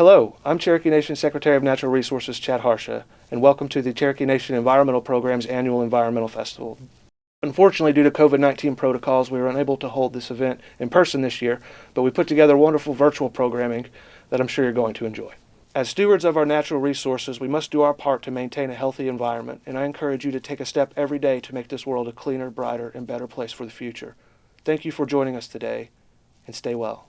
Hello, I'm Cherokee Nation Secretary of Natural Resources Chad Harsha, and welcome to the Cherokee Nation Environmental Program's annual Environmental Festival. Unfortunately, due to COVID-19 protocols, we were unable to hold this event in person this year, but we put together wonderful virtual programming that I'm sure you're going to enjoy. As stewards of our natural resources, we must do our part to maintain a healthy environment, and I encourage you to take a step every day to make this world a cleaner, brighter, and better place for the future. Thank you for joining us today, and stay well.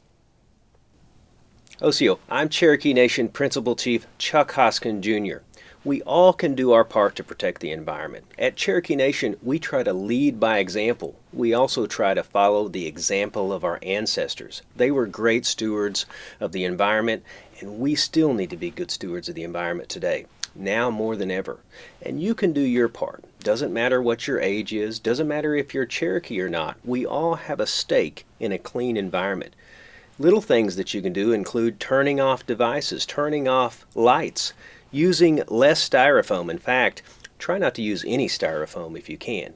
OCO, I'm Cherokee Nation Principal Chief Chuck Hoskin Jr. We all can do our part to protect the environment. At Cherokee Nation, we try to lead by example. We also try to follow the example of our ancestors. They were great stewards of the environment, and we still need to be good stewards of the environment today, now more than ever. And you can do your part. Doesn't matter what your age is, doesn't matter if you're Cherokee or not. We all have a stake in a clean environment. Little things that you can do include turning off devices, turning off lights, using less styrofoam. In fact, try not to use any styrofoam if you can.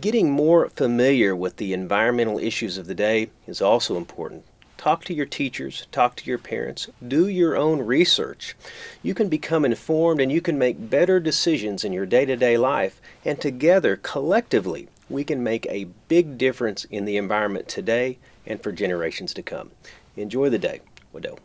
Getting more familiar with the environmental issues of the day is also important. Talk to your teachers, talk to your parents, do your own research. You can become informed and you can make better decisions in your day-to-day life, and together, collectively, we can make a big difference in the environment today and for generations to come. Enjoy the day. Waddell.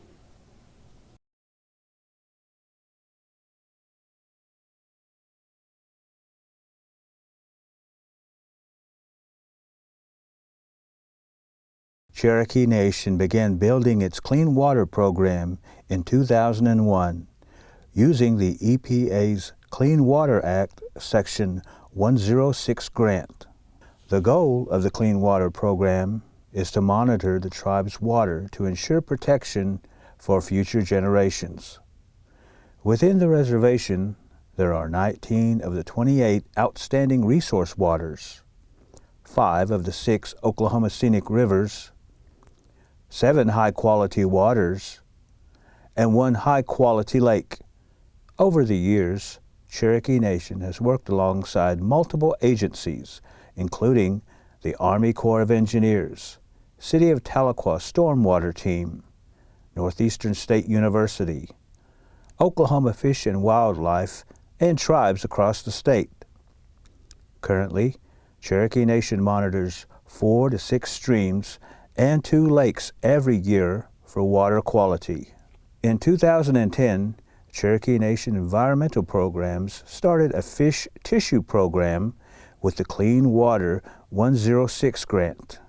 Cherokee Nation began building its clean water program in 2001 using the EPA's Clean Water Act Section 106 grant. The goal of the Clean Water program is to monitor the tribe's water to ensure protection for future generations. Within the reservation, there are 19 of the 28 outstanding resource waters, 5 of the 6 Oklahoma scenic rivers, 7 high-quality waters, and 1 high-quality lake. Over the years, Cherokee Nation has worked alongside multiple agencies, including the Army Corps of Engineers, City of Tahlequah Stormwater Team, Northeastern State University, Oklahoma Fish and Wildlife, and tribes across the state. Currently, Cherokee Nation monitors 4 to 6 streams and 2 lakes every year for water quality. In 2010, Cherokee Nation Environmental Programs started a fish tissue program with the Clean Water 106 grant.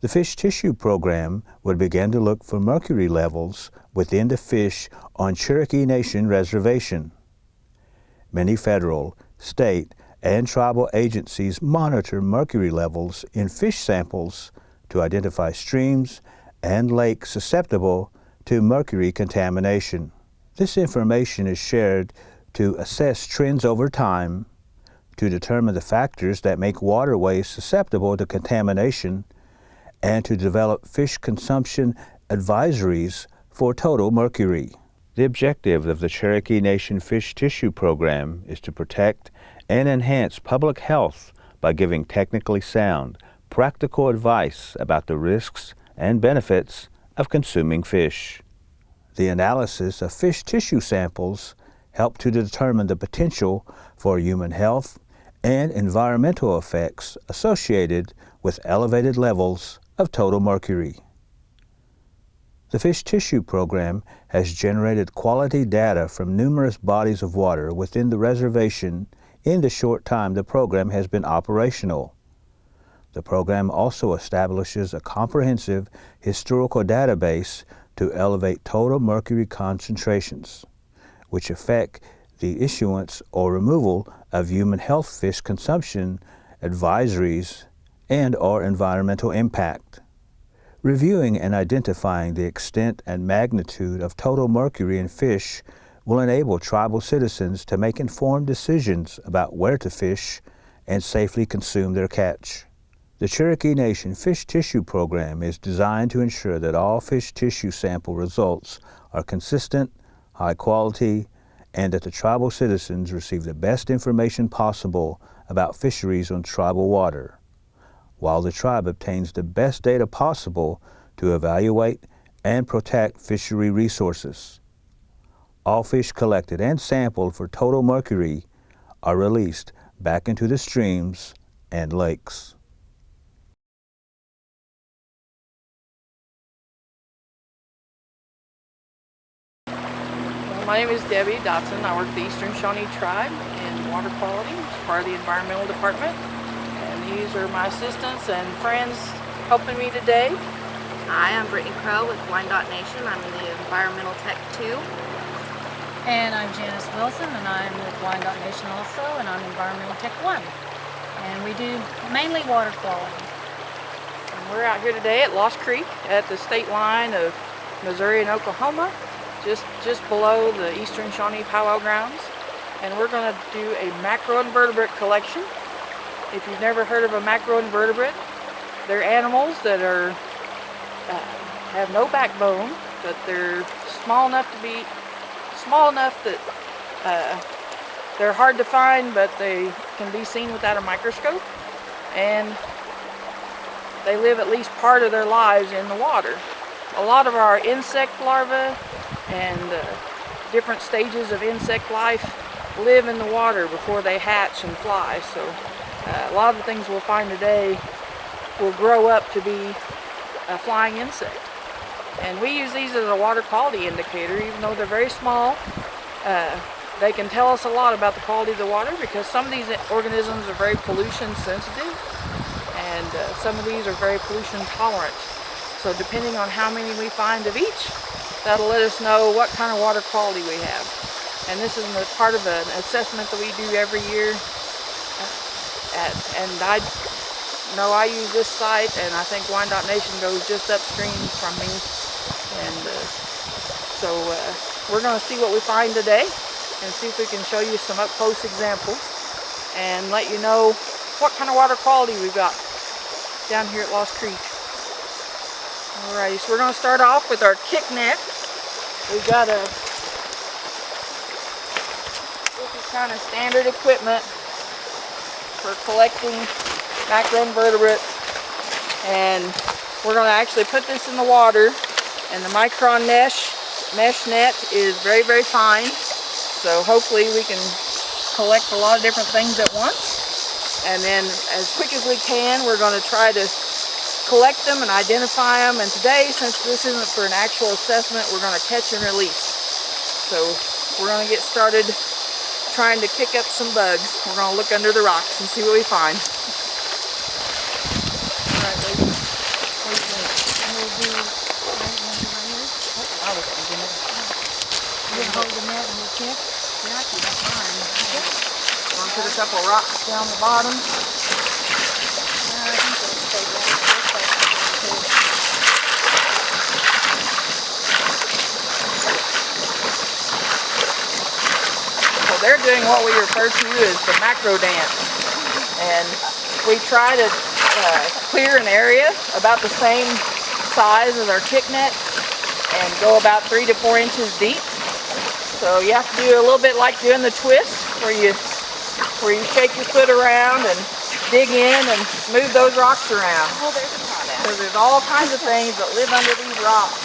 The fish tissue program would begin to look for mercury levels within the fish on Cherokee Nation reservation. Many federal, state, and tribal agencies monitor mercury levels in fish samples to identify streams and lakes susceptible to mercury contamination. This information is shared to assess trends over time, to determine the factors that make waterways susceptible to contamination, and to develop fish consumption advisories for total mercury. The objective of the Cherokee Nation Fish Tissue Program is to protect and enhance public health by giving technically sound, practical advice about the risks and benefits of consuming fish. The analysis of fish tissue samples help to determine the potential for human health and environmental effects associated with elevated levels of total mercury. The Fish Tissue Program has generated quality data from numerous bodies of water within the reservation in the short time the program has been operational. The program also establishes a comprehensive historical database to elevate total mercury concentrations, which affect the issuance or removal of human health fish consumption advisories and/or environmental impact. Reviewing and identifying the extent and magnitude of total mercury in fish will enable tribal citizens to make informed decisions about where to fish and safely consume their catch. The Cherokee Nation Fish Tissue Program is designed to ensure that all fish tissue sample results are consistent, high quality, and that the tribal citizens receive the best information possible about fisheries on tribal water, while the tribe obtains the best data possible to evaluate and protect fishery resources. All fish collected and sampled for total mercury are released back into the streams and lakes. My name is Debbie Dotson. I work at the Eastern Shawnee Tribe in water quality as part of the environmental department. And these are my assistants and friends helping me today. Hi, I'm Brittany Crow with Wyandotte Nation. I'm in the Environmental Tech 2. And I'm Janice Wilson, and I'm with Wyandotte Nation also, and I'm Environmental Tech 1. And we do mainly water quality. And we're out here today at Lost Creek at the state line of Missouri and Oklahoma, just below the Eastern Shawnee powwow grounds. And we're going to do a macroinvertebrate collection. If you've never heard of a macroinvertebrate, they're animals that are have no backbone, but they're small enough that they're hard to find, but they can be seen without a microscope, and they live at least part of their lives in the water. A lot of our insect larvae and different stages of insect life live in the water before they hatch and fly, so a lot of the things we'll find today will grow up to be a flying insect. And we use these as a water quality indicator. Even though they're very small, they can tell us a lot about the quality of the water, because some of these organisms are very pollution sensitive, and some of these are very pollution tolerant. So depending on how many we find of each, that'll let us know what kind of water quality we have. And this is part of an assessment that we do every year. And I know I use this site, and I think Wyandotte Nation goes just upstream from me. And so we're going to see what we find today and see if we can show you some up-close examples and let you know what kind of water quality we've got down here at Lost Creek. Alrighty, so we're going to start off with our kick net. We've got this is kind of standard equipment for collecting macroinvertebrates, and we're going to actually put this in the water, and the micron mesh net is very, very fine, so hopefully we can collect a lot of different things at once. And then as quick as we can, we're going to try to collect them and identify them. And today, since this isn't for an actual assessment, we're going to catch and release. So we're going to get started trying to kick up some bugs. We're going to look under the rocks and see what we find. Alright, ladies. What do you think? We'll do right here. I was thinking it. You're going to hold the net and we'll kick? Yeah, I can, that's fine. Okay. We're going to put a couple rocks down the bottom. I think it'll stay down. So they're doing what we refer to as the macro dance. And we try to clear an area about the same size as our kick net and go about 3 to 4 inches deep. So you have to do a little bit like doing the twist, where you shake your foot around and dig in and move those rocks around. Oh, there's a crawdad. So there's all kinds of things that live under these rocks.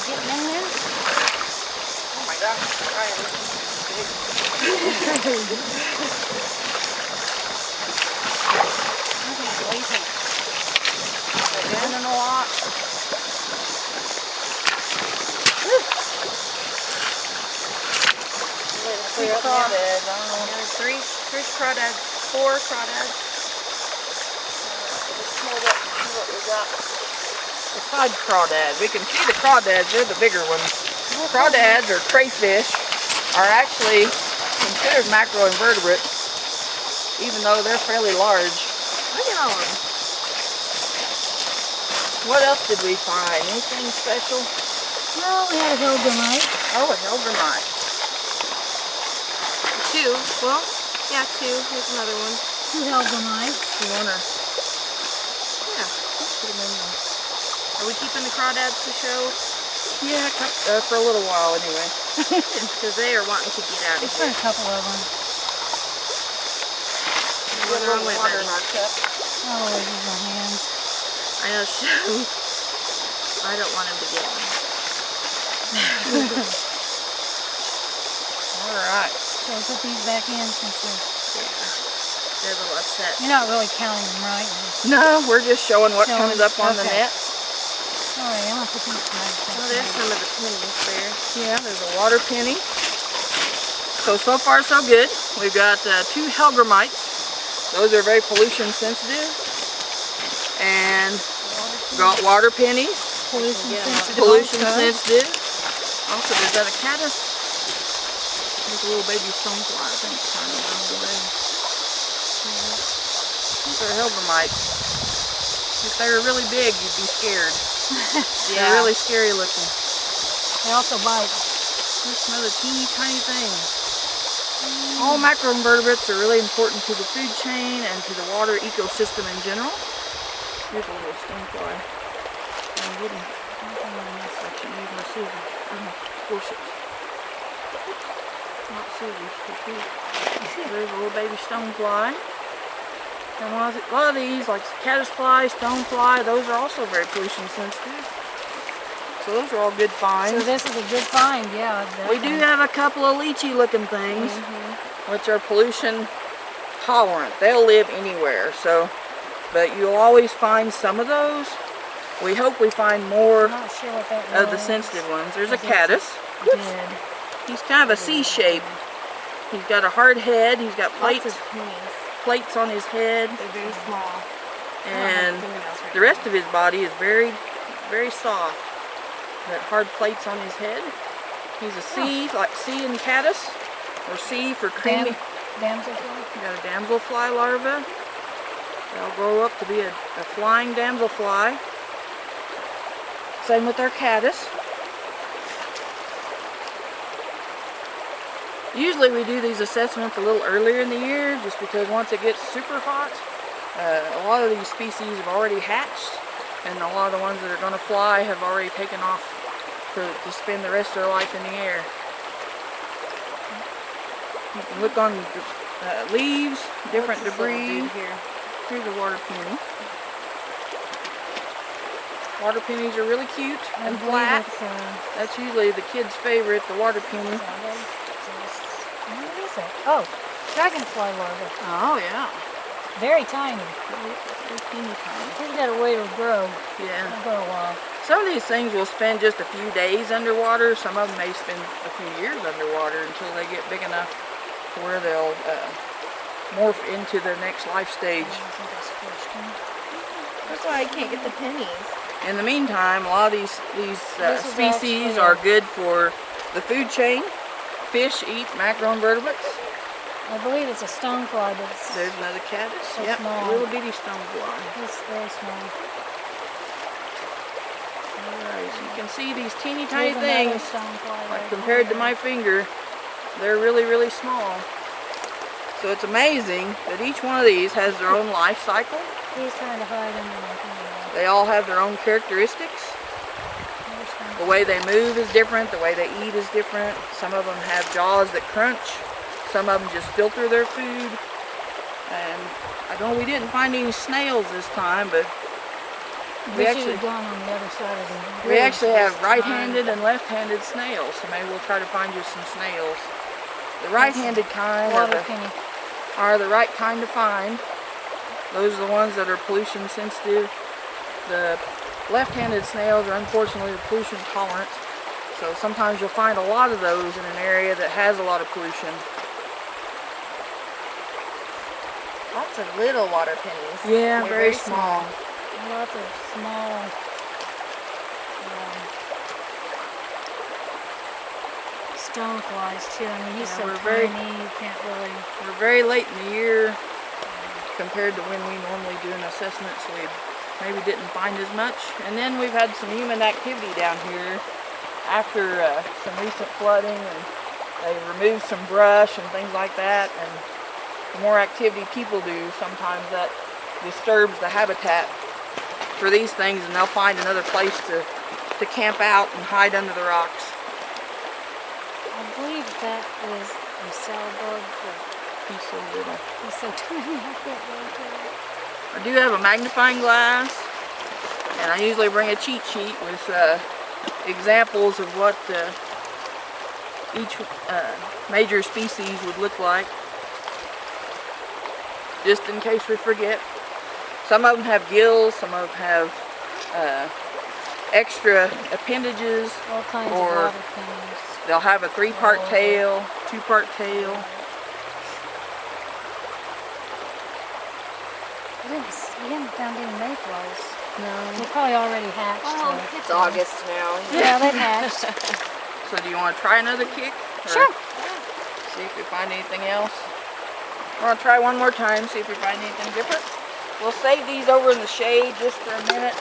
Getting in there? Oh my gosh, Ryan, this is big. They're in a lot. Three crawdads. I don't know. There's three crawdads, 4 crawdads. Let's pull up and see what we got. The pied crawdads. We can see the crawdads. They're the bigger ones. Crawdads, or crayfish, are actually considered macroinvertebrates, even though they're fairly large. Look at all of them. What else did we find? Anything special? Well, we had a hellgramite. Oh, a hellgramite. 2. Well, yeah, 2. Here's another one. 2 hellgramites. You wanna? Yeah. Put them in there. Are we keeping the crawdads to show? Yeah, for a little while anyway. Because they are wanting to get out of It's here. been a couple of them. Put a little water in our cup. I always use my hands. I know, I don't want him to get me. All right. So we'll put these back in since They're a little upset. you're not really counting them, right? No, we're just showing what Showing, comes up on the okay. net. All right, I'm gonna put these back. Oh, there's some of the pennies there. Yeah, there's a water penny. So far so good. We've got 2 Helgramites. Those are very pollution sensitive. And we've got water pennies. Pollution sensitive. Pollution also. sensitive. Also, is that a caddis? There's a little baby stonefly, I think, tiny down the way. These are Helgramites. If they were really big, you'd be scared. Yeah. They're really scary looking. They also bite. Here's some other teeny tiny things. All macroinvertebrates are really important to the food chain and to the water ecosystem in general. Here's a little stonefly. I'm getting nothing on this section. Use my scissors. Forceps. Not scissors. There's a little baby stonefly. And a lot of these, like caddisfly, stonefly, those are also very pollution sensitive. So those are all good finds. So this is a good find, yeah. We do have a couple of leechy looking things, which are pollution tolerant. They'll live anywhere, but you'll always find some of those. We hope we find more I'm not sure what that of the was. sensitive ones. There's a I think caddis. Dead. He's kind of a C shape. He's got a hard head. He's got Lots of plates pennies. on his head, They're very small. and the rest of his body is very, very soft. Got hard plates on his head. He's a C, like C in caddis, or C for creamy. Damselfly. You got a damselfly larva. They'll grow up to be a flying damselfly. Same with our caddis. Usually we do these assessments a little earlier in the year, just because once it gets super hot, a lot of these species have already hatched, and a lot of the ones that are going to fly have already taken off to spend the rest of their life in the air. You can look on leaves, different What's this little debris. dude here? Here's a water penny. Water pennies are really cute and flat. That's usually the kids' favorite, the water penny. What is it? Oh, dragonfly larva. Oh yeah, Very tiny. they're teeny tiny. He's got a way to grow. Yeah. It'll go a while. Some of these things will spend just a few days underwater. Some of them may spend a few years underwater until they get big enough to where they'll morph into their next life stage. That's why I can't get the pennies. In the meantime, a lot of these This is species actually are good for the food chain. Fish eat macroinvertebrates. I believe it's a stonefly, but There's another caddis. So Yep, small. little bitty stonefly. it's very small. Alright, so you can see these teeny tiny Here's another things, stonefly like right compared to here. my finger, they're really, really small. So it's amazing that each one of these has their own life cycle. He's trying to hide under my finger. They all have their own characteristics. The way they move is different, the way they eat is different. Some of them have jaws that crunch. Some of them just filter their food. And I know we didn't find any snails this time, but We should have gone on the other side of the we bridge actually this have time. right-handed and left-handed snails, so maybe we'll try to find you some snails. The right-handed kind Water penny. are the right kind to find. Those are the ones that are pollution sensitive. The left-handed snails are unfortunately pollution tolerant, so sometimes you'll find a lot of those in an area that has a lot of pollution. Lots of little water pennies. Yeah, They're very small. Lots of small stoneflies too. I mean, he's Yeah, so we're tiny, very- you can't really. We're very late in the year compared to when we normally do an assessment, so we maybe didn't find as much. And then we've had some human activity down here after some recent flooding, and they removed some brush and things like that. And the more activity people do, sometimes that disturbs the habitat for these things, and they'll find another place to camp out and hide under the rocks. I believe that is a cell bug, but He's so little. he's so tiny I can't really tell. I do have a magnifying glass, and I usually bring a cheat sheet with examples of what each major species would look like, just in case we forget. Some of them have gills, some of them have extra appendages, All kinds of or water things. they'll have a 3-part tail, 2-part tail. We haven't found any mayflies. No. They're probably already hatched. Well, so- it's August now. Yeah, they've hatched. So do you want to try another kick? Or Sure. see if we find anything else. We're going to try one more time, see if we find anything different. We'll save these over in the shade just for a minute.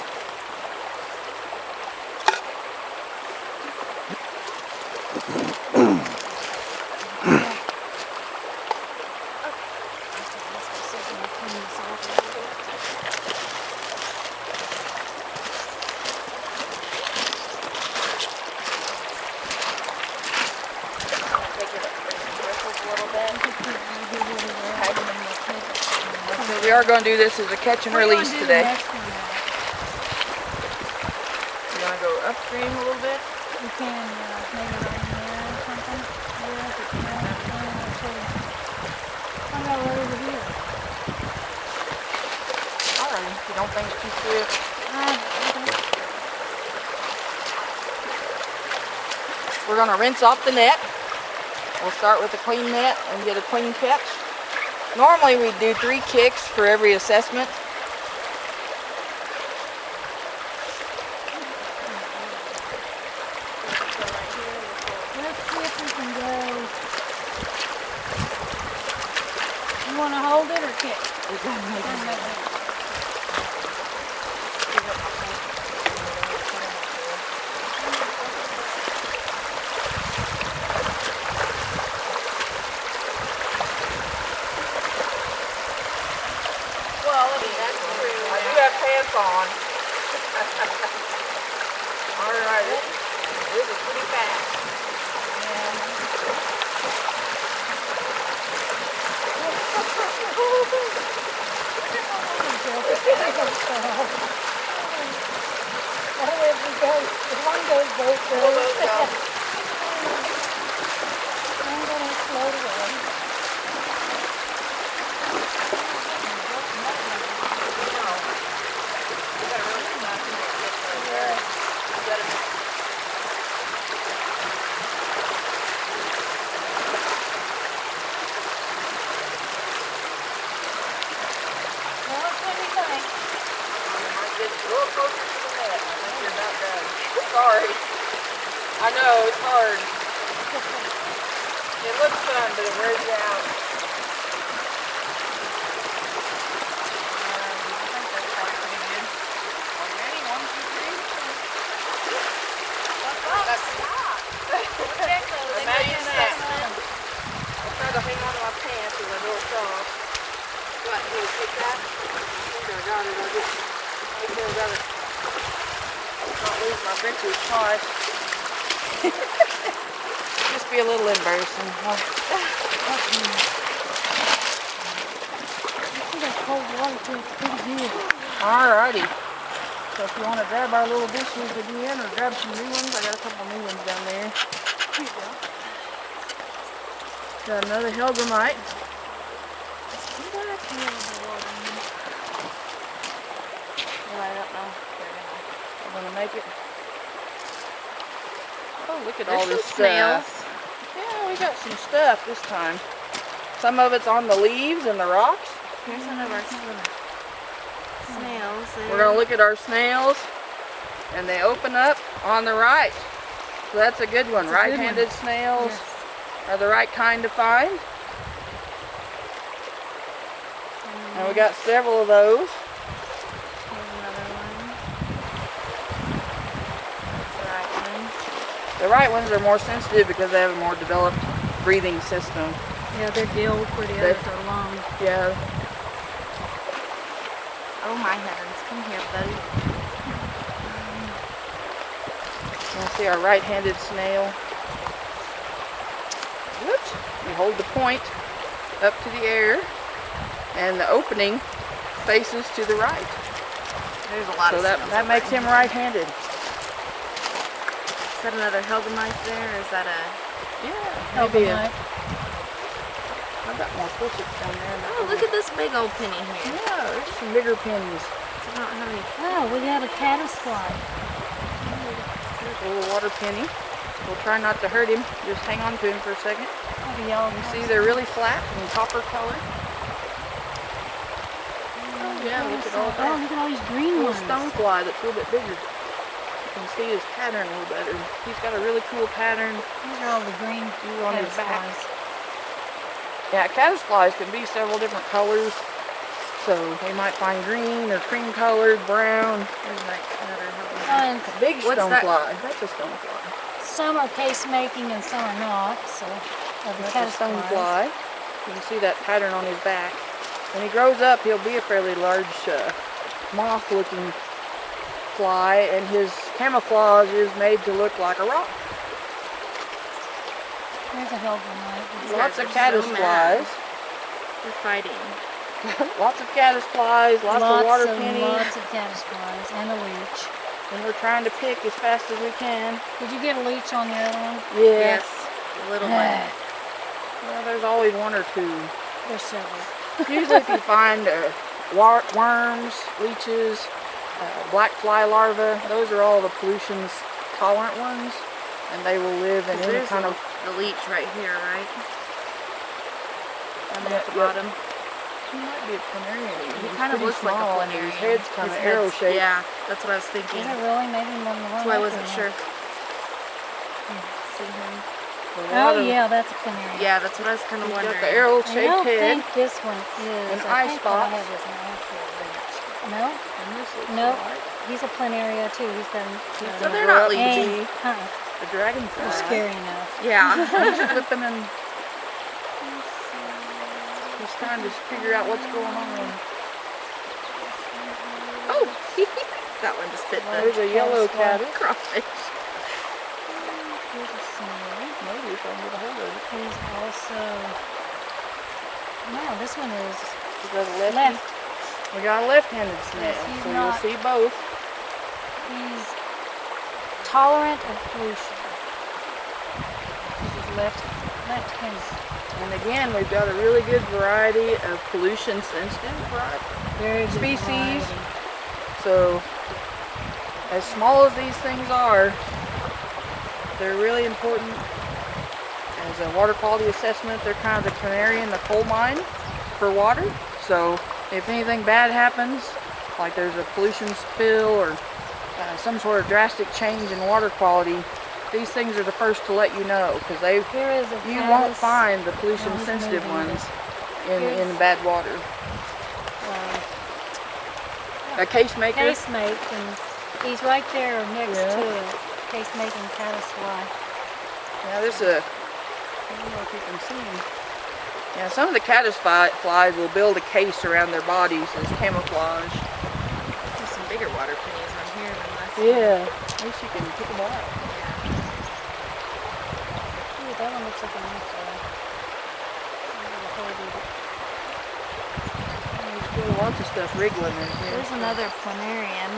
So we are going to do this as a catch and release today. You want to go upstream a little bit? We can maybe right in there or something. Yeah, if it can. I'm gonna let over here. Alright, if you don't think it's too swift. We're going to rinse off the net. We'll start with a clean net and get a clean catch. Normally we do 3 kicks for every assessment. Let's see if we can go. You want to hold it or kick? Well, I mean, that's true. I do have pants on. Alright, this is pretty fast. Sorry. I know, it's hard. It looks fun, but it wears you out. I think that's probably pretty good. Are you ready? 1, 2, 3. That's not. Imagine that. I'll try to hang on to my pants with a little soft. What, you want to take that? I think I got it. I just make sure I got it. Not lose my britches hard. Just be a little embarrassing. That cold water tastes pretty good. Alrighty. So if you want to grab our little dishes again or grab some new ones, I got a couple new ones down there. Here you go. Got another Helgramite. Right up now. I'm gonna make it. Oh, look at all There's this some snails. Yeah, we got some stuff this time. Some of it's on the leaves and the rocks. Here's some of our snails. We're gonna look at our snails, and they open up on the right. So that's a good one. That's a good Right-handed one. snails Yes. are the right kind to find. And we got several of those. Here's another one. That's the right one. The right ones are more sensitive because they have a more developed breathing system. Yeah, they're gilled where the others are long. Yeah. Oh my heavens, come here, buddy. You see our right-handed snail. Whoops. We hold the point up to the air, and the opening faces to the right. There's a lot So of that stuff. makes him right-handed. Is that another Helgamite there, or is that a... Yeah, maybe a, Helgamite. I've got more push-ups down there. Oh, look at this big old penny here. Yeah, there's some bigger pennies. I don't have any... Oh, we got a caddisfly. There's a little water penny. We'll try not to hurt him. Just hang on to him for a second. Oh, the yellow You see they're really flat and copper colored. Oh yeah, look at all Oh, that. look at all these green Little ones. stonefly that's a little bit bigger. You can see his pattern a little better. He's got a really cool pattern. These are all the green He's on his back. caddisflies. Yeah, caddisflies can be several different colors. So they might find green or cream colored, brown. There's another And a big What's that? stonefly. That's a stonefly. some are case making and some are not. So, of the That's a caddisflies. stonefly. You can see that pattern on his back. When he grows up, he'll be a fairly large moth-looking fly, and his camouflage is made to look like a rock. There's a Helgamite. These Lots guys of are so mad. caddisflies. They're fighting. Lots of caddisflies, lots of water pennies. Lots of caddisflies and a leech. And we're trying to pick as fast as we can. Did you get a leech on the other one? Yeah. Yes, the little one. Well, there's always one or two. There's several. Usually if you find worms, leeches, black fly larvae, those are all the pollution tolerant ones. And they will live in any There's kind of... the leech right here, right? Down there at the Yeah. bottom. He might be a planarian. He He's kind of pretty looks like a small, planarian. and his head's kind of His head's- arrow-shaped. Yeah, that's what I was thinking. Is it really? Maybe more than one. That's why I like wasn't that. sure. See him? Oh yeah, that's a canary. Yeah, that's what I was kind of He's wondering. got the I arrow-shaped don't head. think this one is. And I eye think what I spots. have is an actual leech. No, And this looks Nope. like he's a planaria too. He's got. So they're not grow up to leechy. be Huh? a dragonfly. They're scary enough. Yeah. He's flipping and he's trying to figure out what's going on. Oh, that one just bit There's the a yellow caddis. crawfish. Here's a snail. Maybe if I can get a hold of it. He's also. No, this one is Is that a lefty? left. We got a left-handed snail, Yes, he's so not- you'll see both. He's tolerant of pollution. He's left-handed. And again, we've got a really good variety of pollution-sensitive Very good species. variety. So, as small as these things are, they're really important as a water quality assessment. They're kind of the canary in the coal mine for water. So, if anything bad happens, like there's a pollution spill or some sort of drastic change in water quality, these things are the first to let you know, because Here is a you won't caddis. find the pollution-sensitive moving. ones in bad water. Uh, A case maker. Casemate, and he's right there next Yeah. to a case-making caddisfly. Yeah, this I don't know if you can see them. Yeah, some of the caddisflies will build a case around their bodies as camouflage. There's some bigger water pennies on here than last Yeah, at least you can pick them out. Ooh, that one looks like a mayfly. There's still lots of stuff wriggling in here. There's another planarian.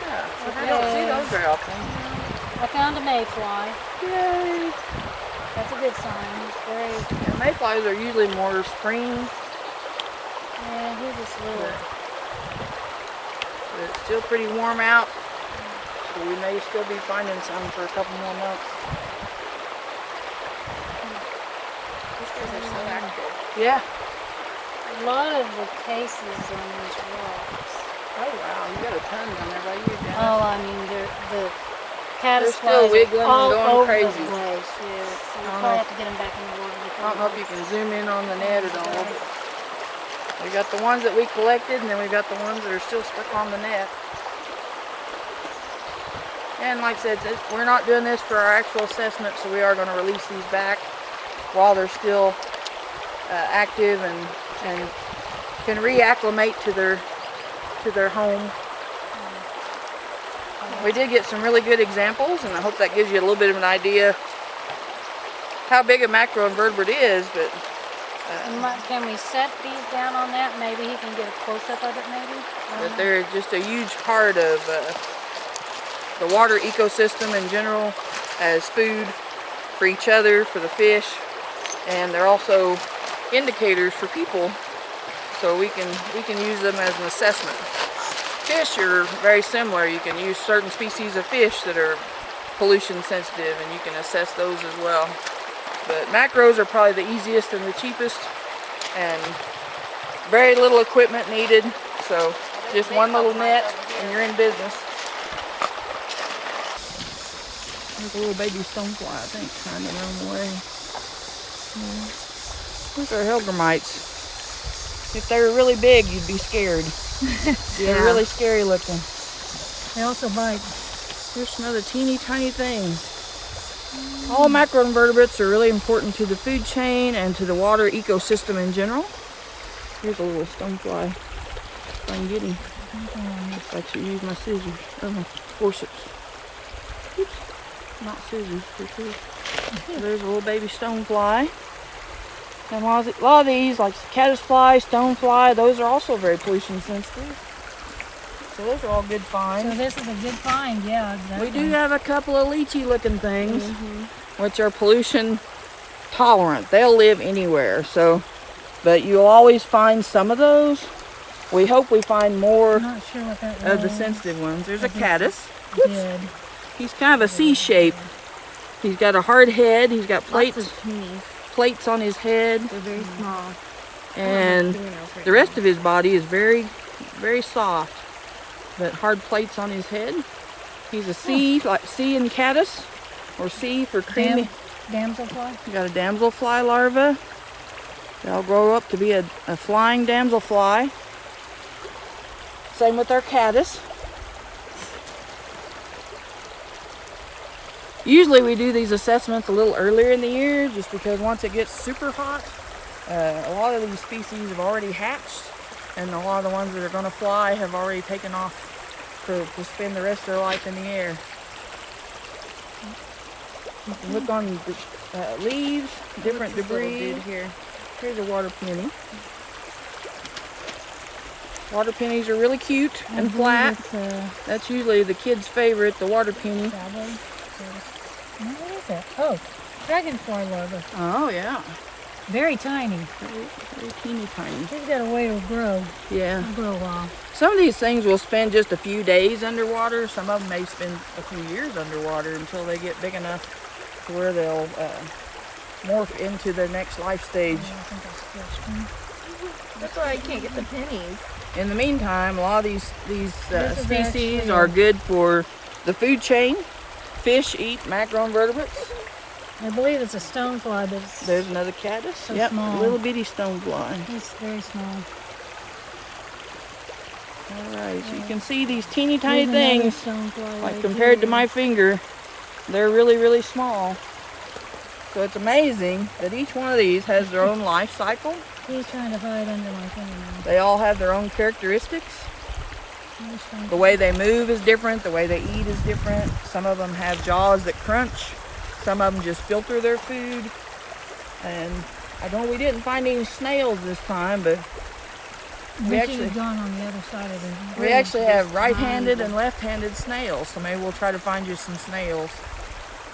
Yeah, so Okay. you don't see those very often. I found a mayfly. Yay! That's a good sign. He's very. Yeah, mayflies are usually more spring, Yeah, here's this little. but it's still pretty warm out. So we may still be finding some for a couple more months. These guys are so active. Yeah. A lot of the cases on these rocks. Oh wow, you got a ton down there by you, Janet. Oh, I mean, the They're caddisflies still wiggling and all going over crazy. the place. Yes, so you I don't probably know. have to get them back in the water. I don't know if you can zoom in on the net at all, but we got the ones that we collected, and then we got the ones that are still stuck on the net. And like I said, we're not doing this for our actual assessment, so we are going to release these back while they're still active and can reacclimate to their home. We did get some really good examples, and I hope that gives you a little bit of an idea how big a macroinvertebrate is, but Can we set these down on that? Maybe he can get a close-up of it, maybe? But they're just a huge part of the water ecosystem in general, as food for each other, for the fish, and they're also indicators for people, so we can use them as an assessment. Fish are very similar. You can use certain species of fish that are pollution sensitive, and you can assess those as well. But macros are probably the easiest and the cheapest, and very little equipment needed, so just one little net and you're in business. There's a little baby stonefly, I think, trying to run away. These are Helgramites. If they were really big, you'd be scared. They're really scary looking. They also bite. Here's some other teeny tiny things. All macroinvertebrates are really important to the food chain and to the water ecosystem in general. Here's a little stonefly. If I can get him. I should use my scissors. Oh, my forceps. Oops. Not scissors, for sure. There's a little baby stonefly. And a lot of these, like caddisfly, stonefly, those are also very pollution sensitive. So those are all good finds. So this is a good find, yeah, exactly. We do have a couple of leechy looking things, which are pollution tolerant. They'll live anywhere, so, but you'll always find some of those. We hope we find more I'm not sure what that of the was. sensitive ones. There's a caddis. Good. He's kind of a C shape. He's got a hard head. He's got plates on his head. They're very small. And the rest of his body is very, very soft, but hard plates on his head. He's a C, like C in caddis, or C for creamy. Damselfly? You got a damselfly larva. They'll grow up to be a flying damselfly. Same with our caddis. Usually we do these assessments a little earlier in the year, just because once it gets super hot, a lot of these species have already hatched, and a lot of the ones that are going to fly have already taken off to spend the rest of their life in the air. You can look on the leaves, different debris. Here. Here's a water penny. Water pennies are really cute and flat. That's usually the kids' favorite, the water penny. What is that? Oh, dragonfly larva. Oh yeah, Very tiny. very teeny tiny. She's got a way to grow. Yeah. It'll grow a while. Some of these things will spend just a few days underwater. Some of them may spend a few years underwater until they get big enough to where they'll morph into their next life stage. I think that's fish. That's why I can't get the pennies. In the meantime, a lot of these This is species actually are good for the food chain. Fish eat macroinvertebrates. I believe it's a stonefly, but it's There's another caddis. So Yep, small. a little bitty stonefly. it's very small. All right, so you can see these teeny tiny Here's another things, stonefly like right compared to here. my finger, they're really, really small. So it's amazing that each one of these has their own life cycle. He's trying to hide under my finger now. They all have their own characteristics. Here's stonefly. The way they move is different. The way they eat is different. Some of them have jaws that crunch. Some of them just filter their food. And we didn't find any snails this time, but We should have gone on the other side of the we actually have right-handed and left-handed snails. So maybe we'll try to find you some snails.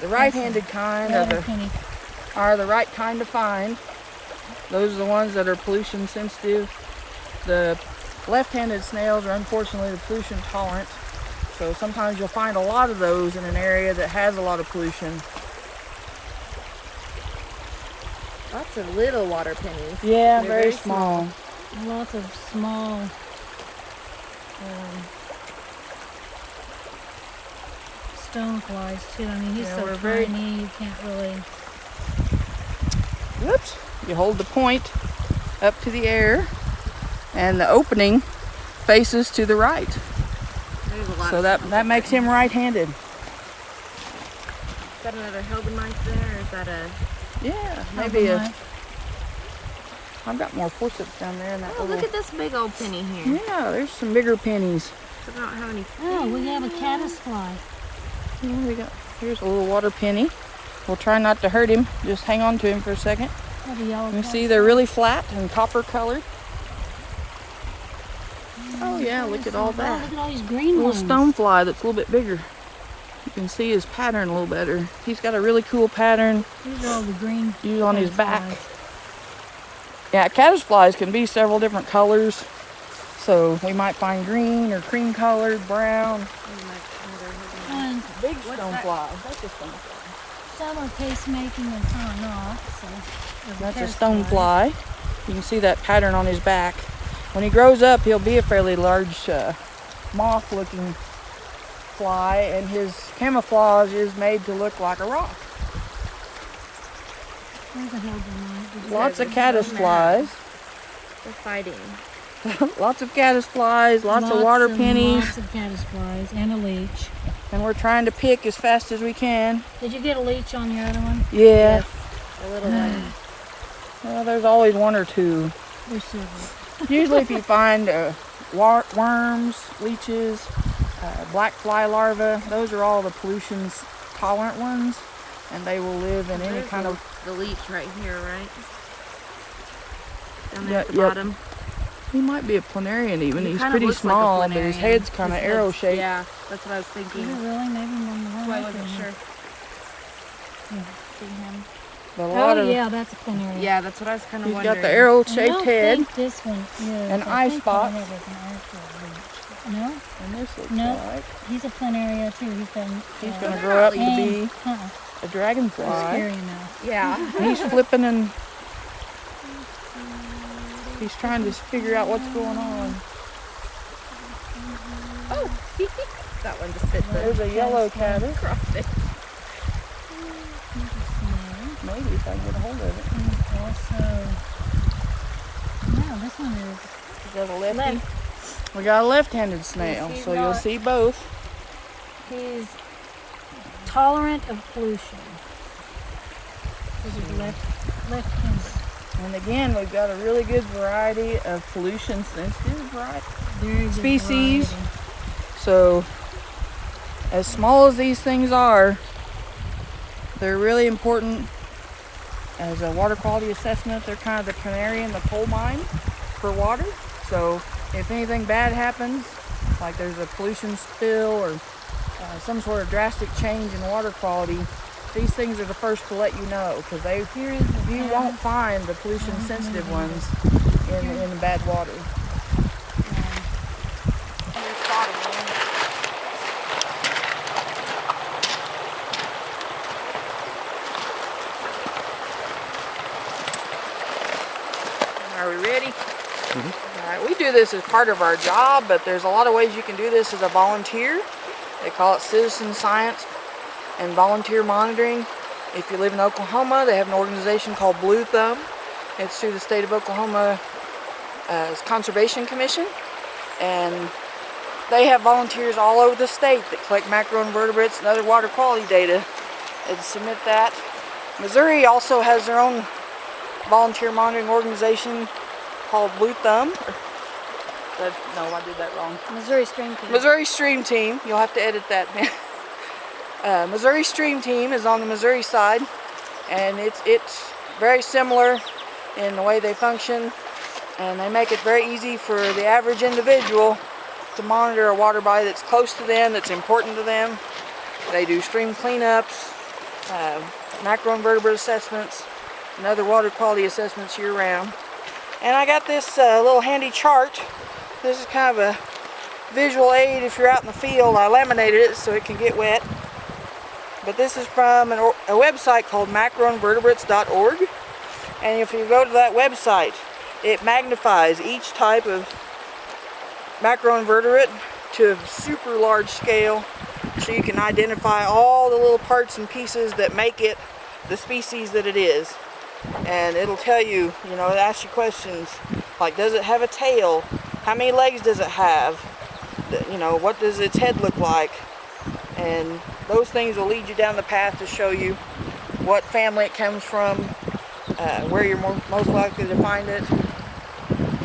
The right-handed kind water penny. are the right kind to find. Those are the ones that are pollution sensitive. The left-handed snails are unfortunately the pollution tolerant. So sometimes you'll find a lot of those in an area that has a lot of pollution. Lots of little water pennies. Yeah, They're very very small. Lots of small stoneflies too. I mean, he's Yeah, so we're very- tiny, you can't really. Whoops. You hold the point up to the air, and the opening faces to the right. There's a lot So of that makes him right-handed. Is that another Heldenmite there, or is that a... Yeah, maybe a. Helgramites. I've got more forceps down there in that Oh, little. look at this big old penny here. Yeah, there's some bigger pennies. I don't have any... Oh, we have a caddisfly. Here's a little water penny. We'll try not to hurt him. Just hang on to him for a second. Oh, the yellow You see they're really flat and copper colored. Oh yeah, look at all Oh, that. look at all these green Little ones. stonefly that's a little bit bigger. You can see his pattern a little better. He's got a really cool pattern These are all the green used on his back. caddisflies. Yeah, caddisflies can be several different colors. So we might find green or cream colored, brown. And Big stonefly. That's a stonefly. some are pacemaking and some are not. So That's a caddisfly. stonefly. You can see that pattern on his back. When he grows up, he'll be a fairly large moth-looking fly, and his camouflage is made to look like a rock. Where's the hellbent? Lots of caddisflies. They're fighting. Lots of caddisflies, lots of water pennies, Lots of caddisflies and a leech. and we're trying to pick as fast as we can. Did you get a leech on your other one? Yeah. A little one. Well, there's always one or two. There's several. Usually if you find worms, leeches, black fly larvae, those are all the pollution tolerant ones, and they will live in any kind of... The leech right here, right? Down there Yeah, at the yep. bottom. He might be a planarian even. He He's kinda pretty looks like a small, but his planarian. head's kind of His arrow head's- shaped. Yeah, that's what I was Is thinking. it really? Maybe one That's why I wasn't sure. See him? But a lot Oh of... yeah, that's a planarian. Yeah, that's what I was kind of He's wondering. got the I arrow-shaped don't head, think this one is. and I eye think spots. one of it is an actual leech. No, and this looks No. like... he's a planaria too. He's been. He's going to grow up to be Uh-uh. a dragonfly. Scary enough. Yeah. He's flipping and... He's trying to figure out what's going on. That one just fit the There's a yellow caddis. crossed it. Maybe if I can get a hold of it. And also, no, this one is Is that a lefty? left. We got a left-handed snail, He's so you'll not- see both. He's tolerant of pollution. This is left-handed. And again, we've got a really good variety of pollution-sensitive variety. Very good Species. variety. So, as small as these things are, they're really important as a water quality assessment. They're kind of the canary in the coal mine for water. So, if anything bad happens, like there's a pollution spill or some sort of drastic change in water quality, these things are the first to let you know, because you won't find the pollution sensitive ones in the bad water. Are we ready? All right, we do this as part of our job, but there's a lot of ways you can do this as a volunteer. They call it citizen science and volunteer monitoring. If you live in Oklahoma, they have an organization called Blue Thumb. It's through the state of Oklahoma Conservation Commission, and they have volunteers all over the state that collect macroinvertebrates and other water quality data and submit that. Missouri also has their own volunteer monitoring organization called Blue Thumb. No, I did that wrong. Missouri Stream Team. Missouri Stream Team. You'll have to edit that. Missouri Stream Team is on the Missouri side, and it's very similar in the way they function, and they make it very easy for the average individual to monitor a water body that's close to them, that's important to them. They do stream cleanups, macroinvertebrate assessments, and other water quality assessments year-round. And I got this little handy chart. This is kind of a visual aid if you're out in the field. I laminated it so it can get wet. But this is from a website called macroinvertebrates.org. And if you go to that website, it magnifies each type of macroinvertebrate to a super large scale, so you can identify all the little parts and pieces that make it the species that it is. And it'll tell you, it asks you questions like, does it have a tail? How many legs does it have? What does its head look like? And those things will lead you down the path to show you what family it comes from, where you're most likely to find it,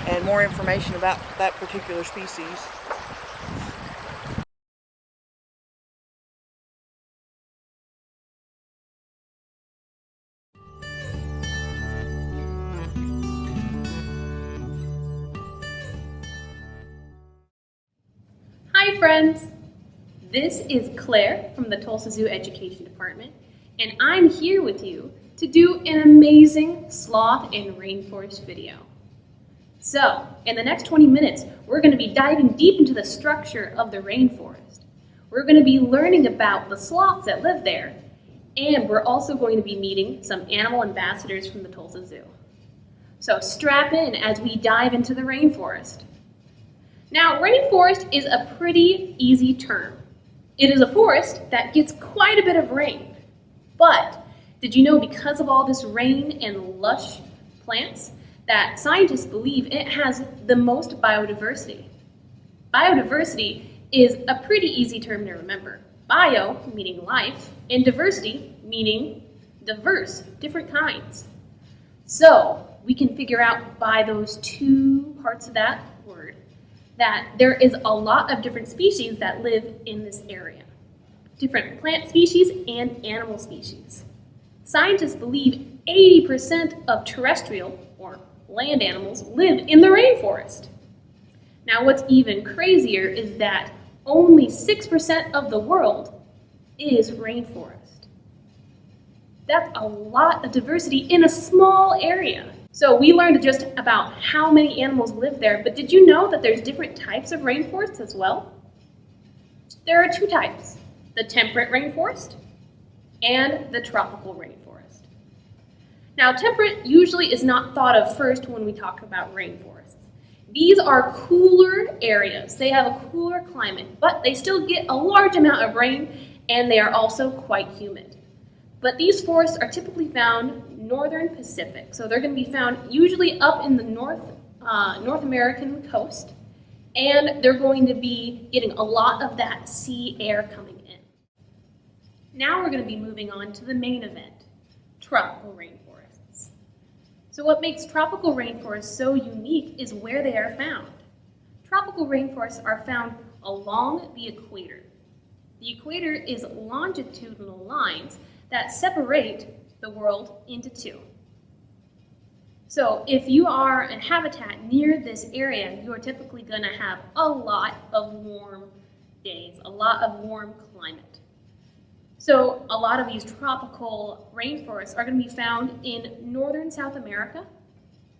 and more information about that particular species. Hi friends! This is Claire from the Tulsa Zoo Education Department, and I'm here with you to do an amazing sloth and rainforest video. So, in the next 20 minutes, we're going to be diving deep into the structure of the rainforest. We're going to be learning about the sloths that live there, and we're also going to be meeting some animal ambassadors from the Tulsa Zoo. So strap in as we dive into the rainforest. Now, rainforest is a pretty easy term. It is a forest that gets quite a bit of rain. But did you know because of all this rain and lush plants that scientists believe it has the most biodiversity? Biodiversity is a pretty easy term to remember. Bio meaning life and diversity meaning diverse, different kinds. So we can figure out by those two parts of that word that there is a lot of different species that live in this area. Different plant species and animal species. Scientists believe 80% of terrestrial or land animals live in the rainforest. Now what's even crazier is that only 6% of the world is rainforest. That's a lot of diversity in a small area. So we learned just about how many animals live there, but did you know that there's different types of rainforests as well? There are two types, the temperate rainforest and the tropical rainforest. Now, temperate usually is not thought of first when we talk about rainforests. These are cooler areas. They have a cooler climate, but they still get a large amount of rain, and they are also quite humid. But these forests are typically found northern Pacific, so they're going to be found usually up in the North American coast, and they're going to be getting a lot of that sea air coming in. Now we're going to be moving on to the main event, tropical rainforests. So what makes tropical rainforests so unique is where they are found. Tropical rainforests are found along the equator. The equator is longitudinal lines that separate the world into two. So if you are a habitat near this area, you are typically going to have a lot of warm days, a lot of warm climate. So a lot of these tropical rainforests are going to be found in northern South America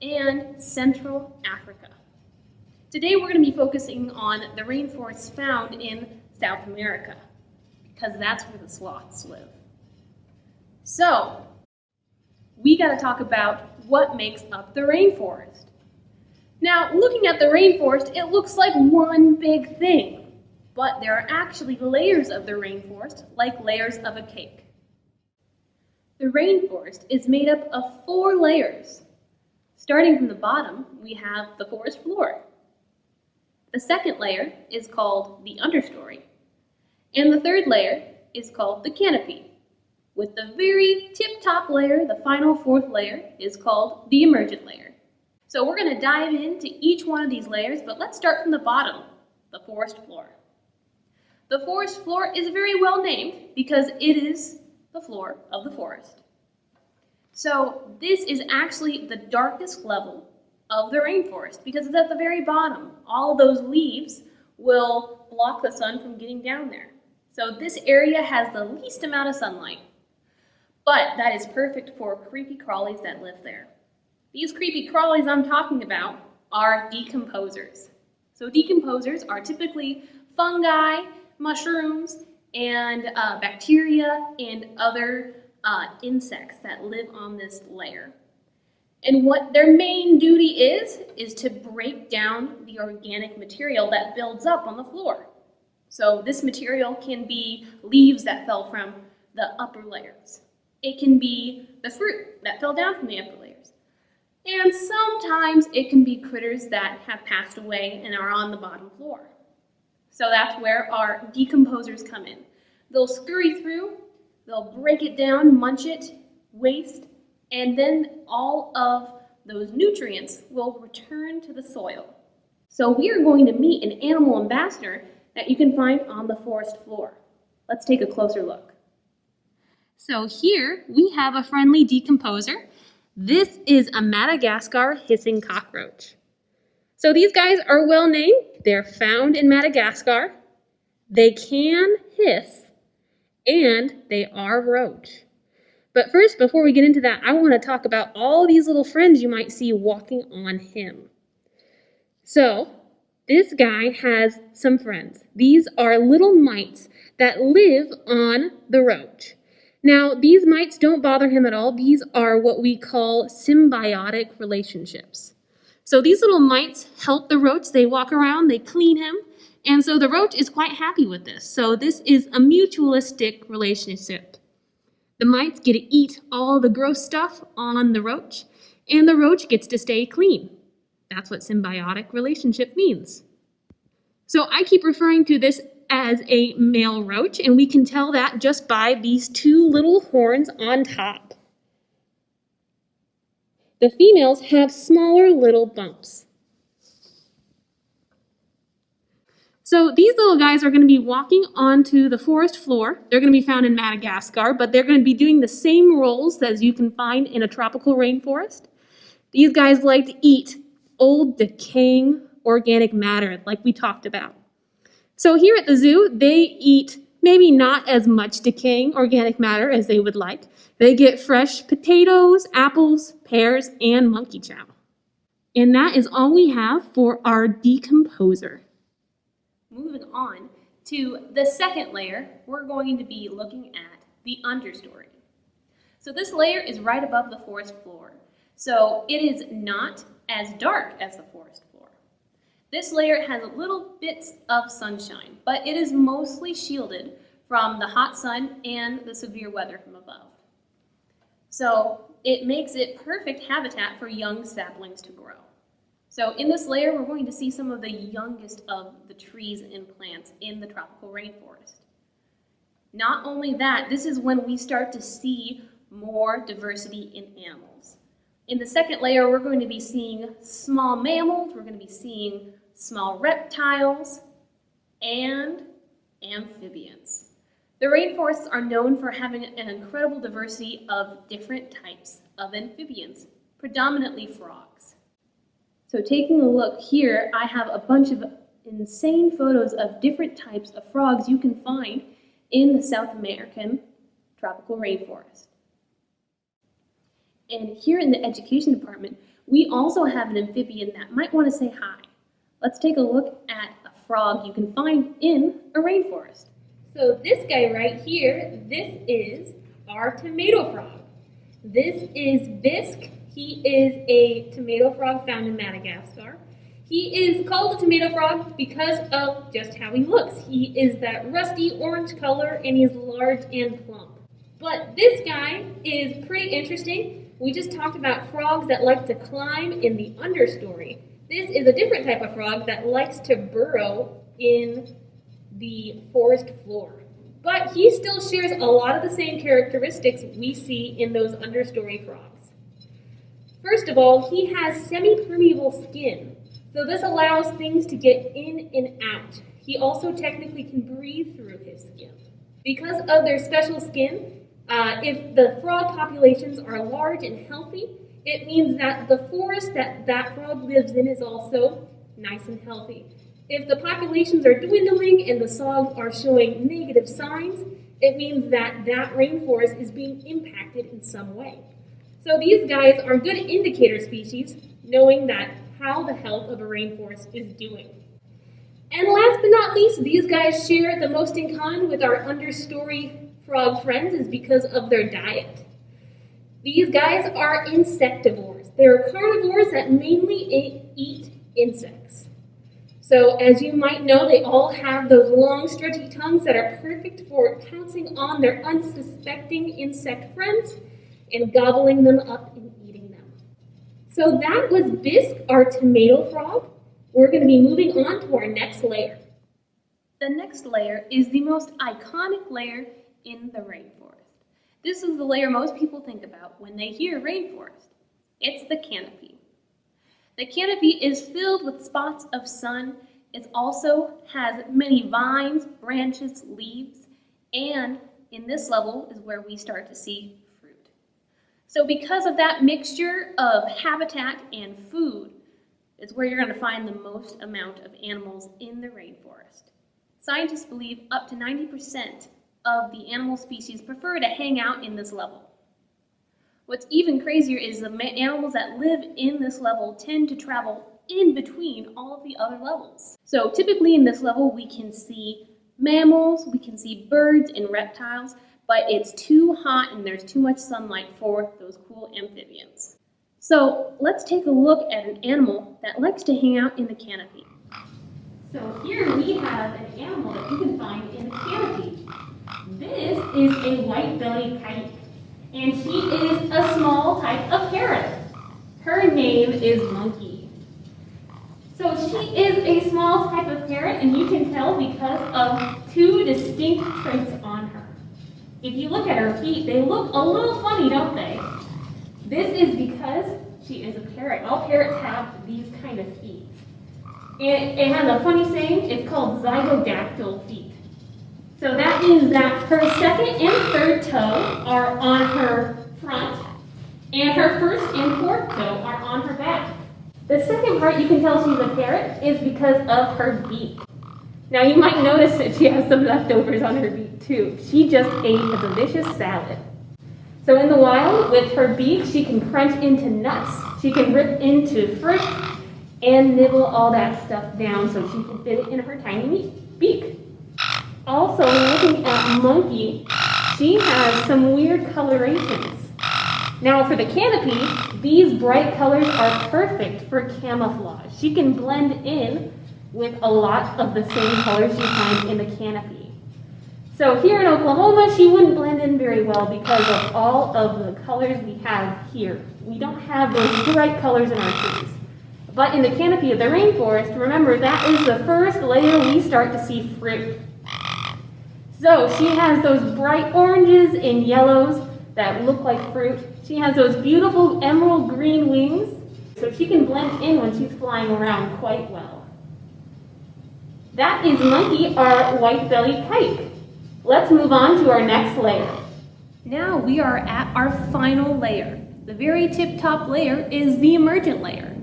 and Central Africa. Today we're going to be focusing on the rainforests found in South America, because that's where the sloths live. So, we got to talk about what makes up the rainforest. Now, looking at the rainforest, it looks like one big thing, but there are actually layers of the rainforest, like layers of a cake. The rainforest is made up of 4 layers. Starting from the bottom, we have the forest floor. The second layer is called the understory, and the third layer is called the canopy. With the very tip-top layer, the final 4th layer, is called the emergent layer. So we're going to dive into each one of these layers, but let's start from the bottom, the forest floor. The forest floor is very well named because it is the floor of the forest. So this is actually the darkest level of the rainforest because it's at the very bottom. All of those leaves will block the sun from getting down there. So this area has the least amount of sunlight. But that is perfect for creepy crawlies that live there. These creepy crawlies I'm talking about are decomposers. So decomposers are typically fungi, mushrooms, and bacteria and other insects that live on this layer. And what their main duty is to break down the organic material that builds up on the floor. So this material can be leaves that fell from the upper layers. It can be the fruit that fell down from the upper layers. And sometimes it can be critters that have passed away and are on the bottom floor. So that's where our decomposers come in. They'll scurry through, they'll break it down, munch it, waste, and then all of those nutrients will return to the soil. So we are going to meet an animal ambassador that you can find on the forest floor. Let's take a closer look. So here we have a friendly decomposer. This is a Madagascar hissing cockroach. So these guys are well named. They're found in Madagascar. They can hiss, and they are roach. But first, before we get into that, I want to talk about all these little friends you might see walking on him. So, this guy has some friends. These are little mites that live on the roach. Now, these mites don't bother him at all. These are what we call symbiotic relationships. So these little mites help the roach. They walk around, they clean him, and so the roach is quite happy with this. So this is a mutualistic relationship. The mites get to eat all the gross stuff on the roach, and the roach gets to stay clean. That's what symbiotic relationship means. So I keep referring to this as a male roach, and we can tell that just by these two little horns on top. The females have smaller little bumps. So these little guys are going to be walking onto the forest floor. They're going to be found in Madagascar, but they're going to be doing the same roles as you can find in a tropical rainforest. These guys like to eat old, decaying organic matter, like we talked about. So here at the zoo, they eat maybe not as much decaying organic matter as they would like. They get fresh potatoes, apples, pears, and monkey chow. And that is all we have for our decomposer. Moving on to the second layer, we're going to be looking at the understory. So this layer is right above the forest floor. So it is not as dark as the forest floor. This layer has little bits of sunshine, but it is mostly shielded from the hot sun and the severe weather from above. So it makes it perfect habitat for young saplings to grow. So in this layer, we're going to see some of the youngest of the trees and plants in the tropical rainforest. Not only that, this is when we start to see more diversity in animals. In the second layer, we're going to be seeing small mammals, we're going to be seeing small reptiles, and amphibians. The rainforests are known for having an incredible diversity of different types of amphibians, predominantly frogs. So taking a look here, I have a bunch of insane photos of different types of frogs you can find in the South American tropical rainforest. And here in the education department, we also have an amphibian that might want to say hi. Let's take a look at a frog you can find in a rainforest. So this guy right here, this is our tomato frog. This is Bisque. He is a tomato frog found in Madagascar. He is called a tomato frog because of just how he looks. He is that rusty orange color and he's large and plump. But this guy is pretty interesting. We just talked about frogs that like to climb in the understory. This is a different type of frog that likes to burrow in the forest floor. But he still shares a lot of the same characteristics we see in those understory frogs. First of all, he has semi-permeable skin, so this allows things to get in and out. He also technically can breathe through his skin. Because of their special skin, if the frog populations are large and healthy, it means that the forest that frog lives in is also nice and healthy. If the populations are dwindling and the frogs are showing negative signs, it means that that rainforest is being impacted in some way. So these guys are good indicator species, knowing that how the health of a rainforest is doing. And last but not least, these guys share the most in common with our understory frog friends is because of their diet. These guys are insectivores. They're carnivores that mainly eat insects. So as you might know, they all have those long, stretchy tongues that are perfect for pouncing on their unsuspecting insect friends and gobbling them up and eating them. So that was Bisque, our tomato frog. We're going to be moving on to our next layer. The next layer is the most iconic layer in the rainforest. This is the layer most people think about when they hear rainforest. It's the canopy. The canopy is filled with spots of sun. It also has many vines, branches, leaves, and in this level is where we start to see fruit. So because of that mixture of habitat and food, it's where you're going to find the most amount of animals in the rainforest. Scientists believe up to 90% of the animal species prefer to hang out in this level. What's even crazier is the animals that live in this level tend to travel in between all of the other levels. So typically in this level we can see mammals, we can see birds and reptiles, but it's too hot and there's too much sunlight for those cool amphibians. So let's take a look at an animal that likes to hang out in the canopy. So here we have an animal that you can find in the canopy. This is a white-bellied kite, and she is a small type of parrot. Her name is Monkey. So she is a small type of parrot, and you can tell because of two distinct traits on her. If you look at her feet, they look a little funny, don't they? This is because she is a parrot. All parrots have these kind of feet. It has a funny saying, it's called zygodactyl feet. So that means that her second and third toe are on her front, and her first and fourth toe are on her back. The second part you can tell she's a parrot is because of her beak. Now you might notice that she has some leftovers on her beak too. She just ate a delicious salad. So in the wild, with her beak, she can crunch into nuts. She can rip into fruit and nibble all that stuff down so she can fit it in her tiny beak. Also, looking at Monkey, she has some weird colorations. Now for the canopy, these bright colors are perfect for camouflage. She can blend in with a lot of the same colors you find in the canopy. So here in Oklahoma, she wouldn't blend in very well because of all of the colors we have here. We don't have those bright colors in our trees. But in the canopy of the rainforest, remember, that is the first layer we start to see fruit. So she has those bright oranges and yellows that look like fruit. She has those beautiful emerald green wings, so she can blend in when she's flying around quite well. That is Monkey, our white-bellied kite. Let's move on to our next layer. Now we are at our final layer. The very tip-top layer is the emergent layer.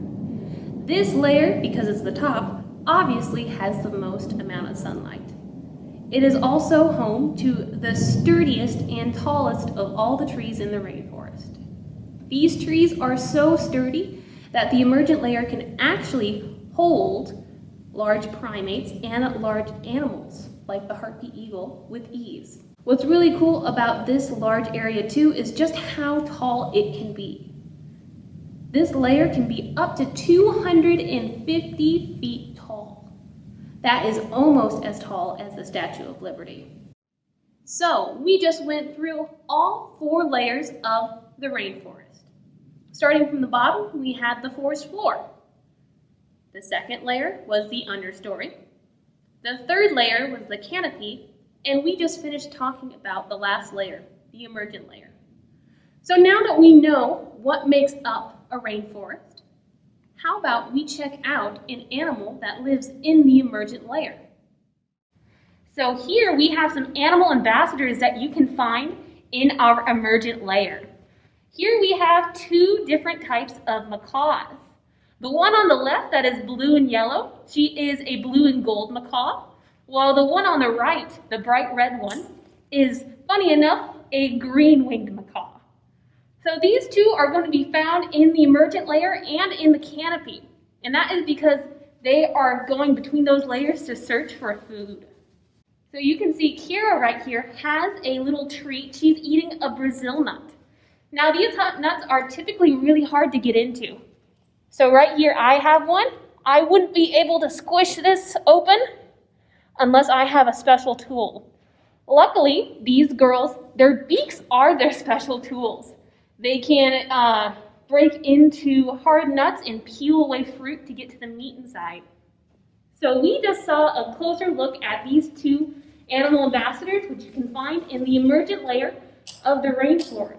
This layer, because it's the top, obviously has the most amount of sunlight. It is also home to the sturdiest and tallest of all the trees in the rainforest. These trees are so sturdy that the emergent layer can actually hold large primates and large animals, like the harpy eagle, with ease. What's really cool about this large area too is just how tall it can be. This layer can be up to 250 feet tall. That is almost as tall as the Statue of Liberty. So we just went through all 4 layers of the rainforest. Starting from the bottom, we had the forest floor. The second layer was the understory. The third layer was the canopy, and we just finished talking about the last layer, the emergent layer. So now that we know what makes up a rainforest, how about we check out an animal that lives in the emergent layer? So here we have some animal ambassadors that you can find in our emergent layer. Here we have 2 different types of macaws. The one on the left that is blue and yellow, she is a blue and gold macaw, while the one on the right, the bright red one, is, funny enough, a green-winged macaw. So these 2 are going to be found in the emergent layer and in the canopy. And that is because they are going between those layers to search for food. So you can see Kira right here has a little treat. She's eating a Brazil nut. Now these nuts are typically really hard to get into. So right here I have one. I wouldn't be able to squish this open unless I have a special tool. Luckily, these girls, their beaks are their special tools. They can break into hard nuts and peel away fruit to get to the meat inside. So we just saw a closer look at these 2 animal ambassadors, which you can find in the emergent layer of the rainforest.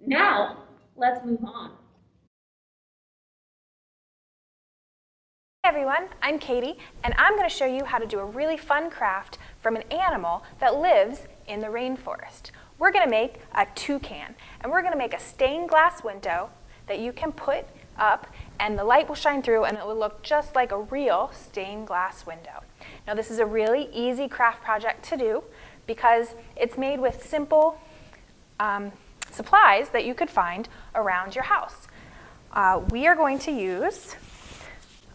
Now, let's move on. Hey everyone, I'm Katie, and I'm going to show you how to do a really fun craft from an animal that lives in the rainforest. We're going to make a toucan, and we're going to make a stained glass window that you can put up and the light will shine through and it will look just like a real stained glass window. Now this is a really easy craft project to do because it's made with simple supplies that you could find around your house. We are going to use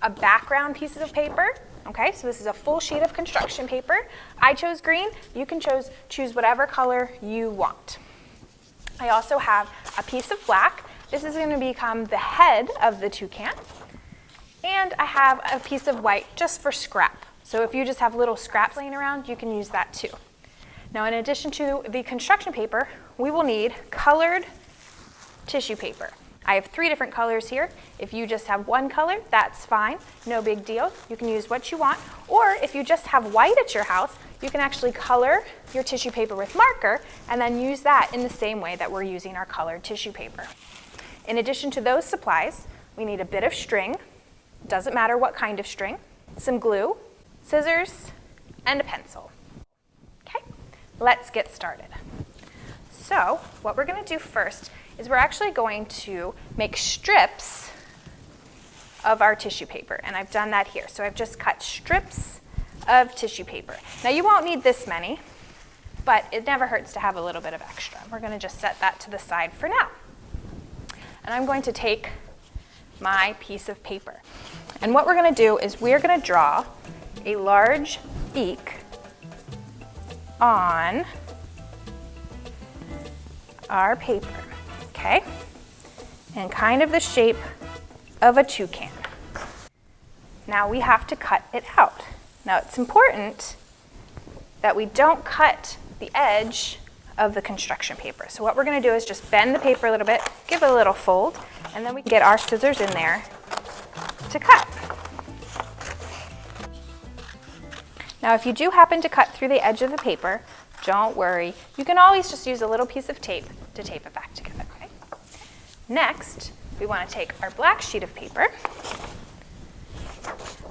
a background piece of paper. Okay, so this is a full sheet of construction paper. I chose green. You can choose whatever color you want. I also have a piece of black. This is going to become the head of the toucan. And I have a piece of white just for scrap. So if you just have little scraps laying around, you can use that too. Now in addition to the construction paper, we will need colored tissue paper. I have 3 different colors here. If you just have one color, that's fine, no big deal. You can use what you want. Or if you just have white at your house, you can actually color your tissue paper with marker and then use that in the same way that we're using our colored tissue paper. In addition to those supplies, we need a bit of string, doesn't matter what kind of string, some glue, scissors, and a pencil. Okay, let's get started. So what we're going to do first is we're actually going to make strips of our tissue paper, and I've done that here. So I've just cut strips of tissue paper. Now you won't need this many, but it never hurts to have a little bit of extra. We're going to just set that to the side for now. And I'm going to take my piece of paper. And what we're going to do is we're going to draw a large beak on our paper. Okay, and kind of the shape of a toucan. Now we have to cut it out. Now it's important that we don't cut the edge of the construction paper. So what we're going to do is just bend the paper a little bit, give it a little fold, and then we can get our scissors in there to cut. Now if you do happen to cut through the edge of the paper, don't worry. You can always just use a little piece of tape to tape it back together. Next, we want to take our black sheet of paper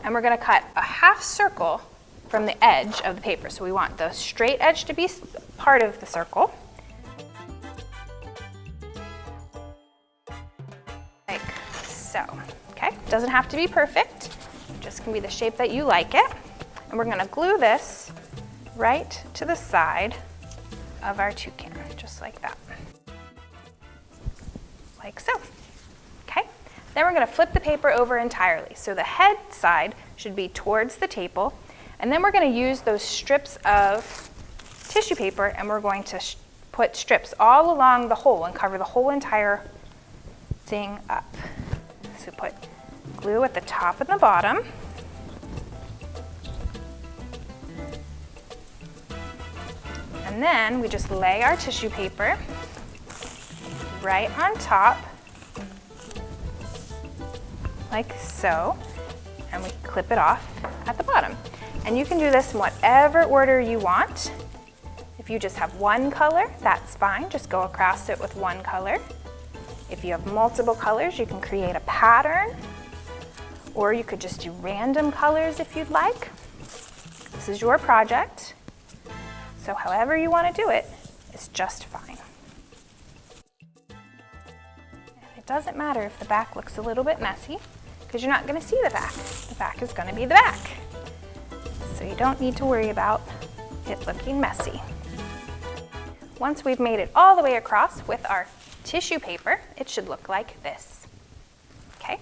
and we're going to cut a half circle from the edge of the paper. So we want the straight edge to be part of the circle. Like so. Okay, doesn't have to be perfect. It just can be the shape that you like it. And we're going to glue this right to the side of our toucan, just like that. Like so. Okay, then we're going to flip the paper over entirely. So the head side should be towards the table, and then we're going to use those strips of tissue paper and we're going to put strips all along the hole and cover the whole entire thing up. So put glue at the top and the bottom. And then we just lay our tissue paper right on top, like so, and we clip it off at the bottom. And you can do this in whatever order you want. If you just have one color, that's fine. Just go across it with one color. If you have multiple colors, you can create a pattern, or you could just do random colors if you'd like. This is your project, so however you want to do it is just fine. It doesn't matter if the back looks a little bit messy because you're not going to see the back. The back is going to be the back. So you don't need to worry about it looking messy. Once we've made it all the way across with our tissue paper, it should look like this. Okay.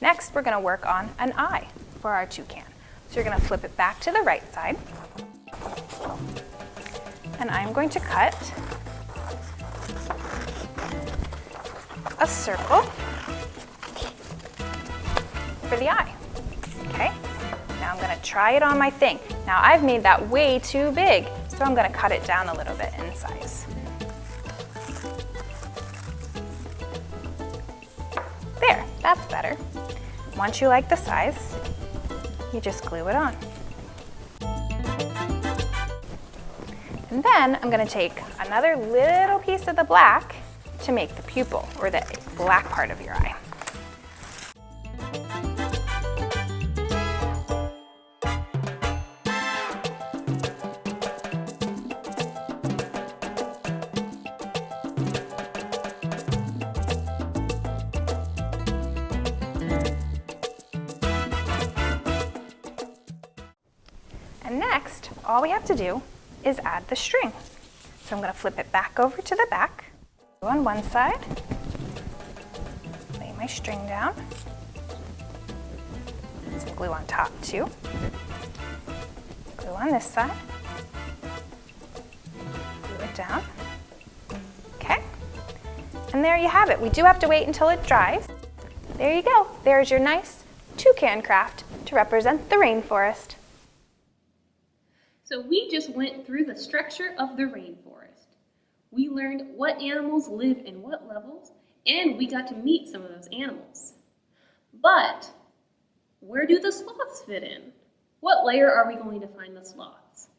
Next, we're going to work on an eye for our toucan. So you're going to flip it back to the right side. And I'm going to cut a circle for the eye. Okay, now I'm going to try it on my thing. Now I've made that way too big, so I'm going to cut it down a little bit in size. There, that's better. Once you like the size, you just glue it on. And then I'm going to take another little piece of the black to make the pupil, or the black part of your eye. And next, all we have to do is add the string. So I'm going to flip it back over to the back. Glue on one side, lay my string down, some glue on top too, glue on this side, glue it down, okay, and there you have it. We do have to wait until it dries. There you go, there's your nice toucan craft to represent the rainforest. So we just went through the structure of the rainforest. We learned what animals live in what levels, and we got to meet some of those animals. But where do the sloths fit in? What layer are we going to find the sloths?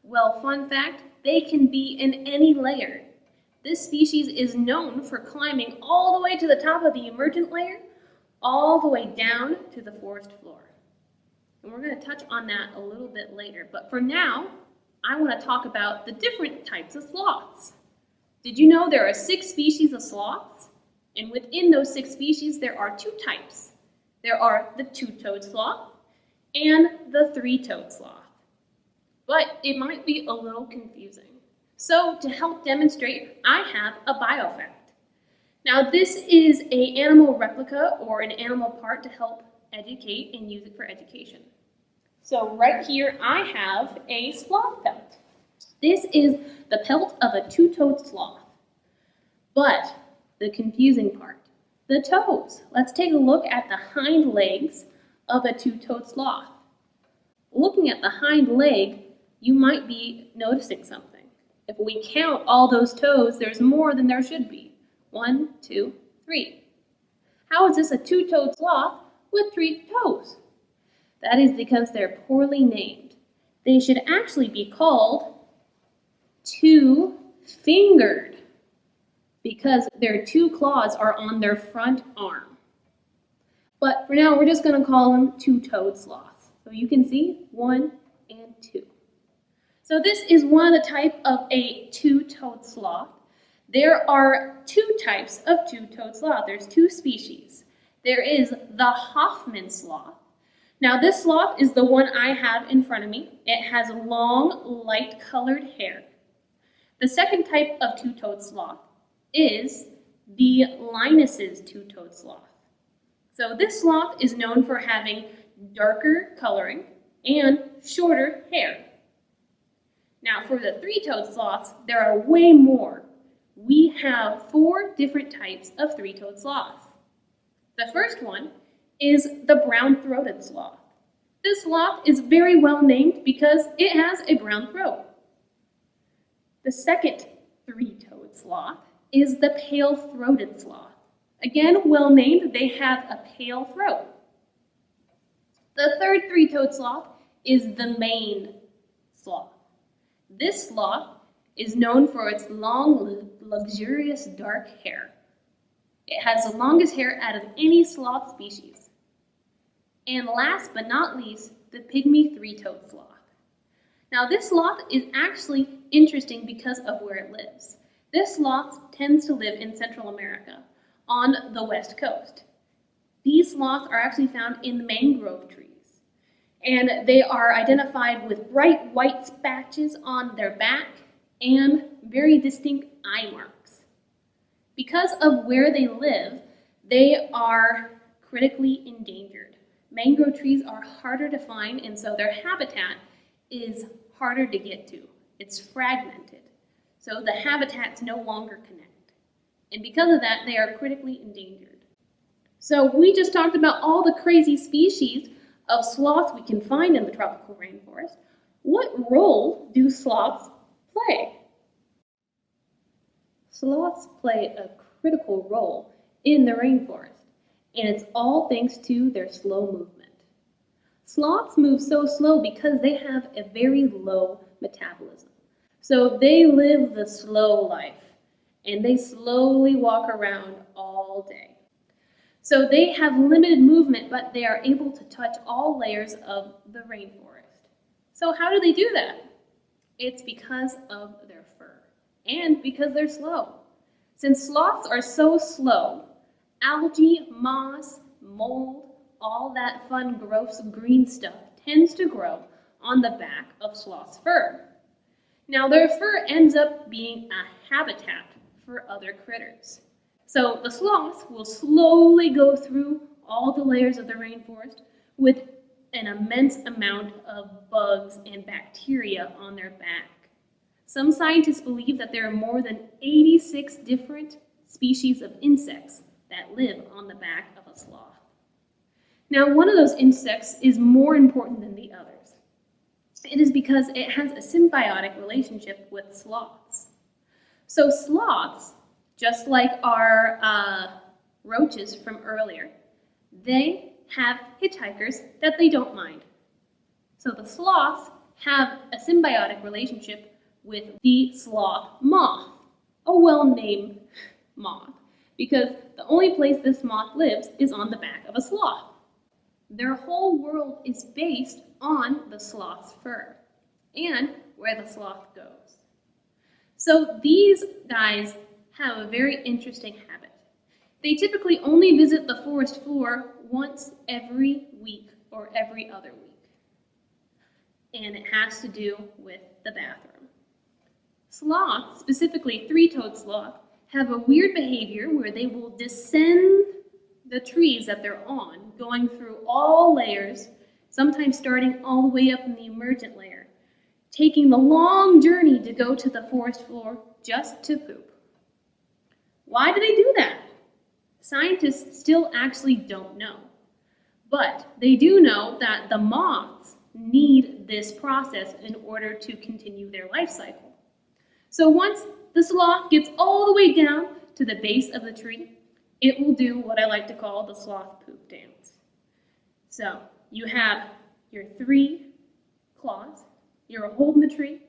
Well, fun fact, they can be in any layer. This species is known for climbing all the way to the top of the emergent layer, all the way down to the forest floor. And we're going to touch on that a little bit later. But for now, I want to talk about the different types of sloths. Did you know there are 6 species of sloths? And within those 6 species, there are 2 types. There are the two-toed sloth and the three-toed sloth. But it might be a little confusing. So to help demonstrate, I have a biofact. Now this is an animal replica or an animal part to help educate and use it for education. So right here I have a sloth pelt. This is the pelt of a two-toed sloth. But the confusing part, the toes. Let's take a look at the hind legs of a two-toed sloth. Looking at the hind leg, you might be noticing something. If we count all those toes, there's more than there should be. 1, 2, 3. How is this a two-toed sloth with 3 toes? That is because they're poorly named. They should actually be called two-fingered because their 2 claws are on their front arm. But for now, we're just going to call them two-toed sloths. So you can see 1 and 2. So this is one of the type of a two-toed sloth. There are 2 types of two-toed sloth. There's 2 species. There is the Hoffman sloth. Now this sloth is the one I have in front of me. It has long, light-colored hair. The second type of two-toed sloth is the Linus's two-toed sloth. So this sloth is known for having darker coloring and shorter hair. Now for the three-toed sloths, there are way more. We have 4 different types of three-toed sloths. The first one is the brown-throated sloth. This sloth is very well named because it has a brown throat. The second three-toed sloth is the pale-throated sloth. Again, well named, they have a pale throat. The third three-toed sloth is the maned sloth. This sloth is known for its long, luxurious dark hair. It has the longest hair out of any sloth species. And last but not least, the pygmy three-toed sloth. Now this sloth is actually interesting because of where it lives. This sloth tends to live in Central America on the west coast. These sloths are actually found in mangrove trees. And they are identified with bright white patches on their back and very distinct eye marks. Because of where they live, they are critically endangered. Mangrove trees are harder to find, and so their habitat is harder to get to. It's fragmented. So the habitats no longer connect. And because of that, they are critically endangered. So we just talked about all the crazy species of sloths we can find in the tropical rainforest. What role do sloths play? Sloths play a critical role in the rainforest, and it's all thanks to their slow movement. Sloths move so slow because they have a very low metabolism. So they live the slow life, and they slowly walk around all day. So they have limited movement, but they are able to touch all layers of the rainforest. So how do they do that? It's because of their fur, and because they're slow. Since sloths are so slow, algae, moss, mold, all that fun, gross green stuff tends to grow on the back of sloth's fur. Now, their fur ends up being a habitat for other critters. So the sloths will slowly go through all the layers of the rainforest with an immense amount of bugs and bacteria on their back. Some scientists believe that there are more than 86 different species of insects that live on the back of a sloth. Now, one of those insects is more important than the others. It is because it has a symbiotic relationship with sloths. So sloths, just like our roaches from earlier, they have hitchhikers that they don't mind. So the sloths have a symbiotic relationship with the sloth moth, a well-named moth, because the only place this moth lives is on the back of a sloth. Their whole world is based on the sloth's fur and where the sloth goes. So these guys have a very interesting habit. They typically only visit the forest floor once every week or every other week. And it has to do with the bathroom. Sloths, specifically three-toed sloth, have a weird behavior where they will descend the trees that they're on, going through all layers, sometimes starting all the way up in the emergent layer, taking the long journey to go to the forest floor just to poop. Why do they do that? Scientists still actually don't know. But they do know that the moths need this process in order to continue their life cycle. So once the sloth gets all the way down to the base of the tree, it will do what I like to call the sloth poop dance. So you have your three claws, you're holding the tree,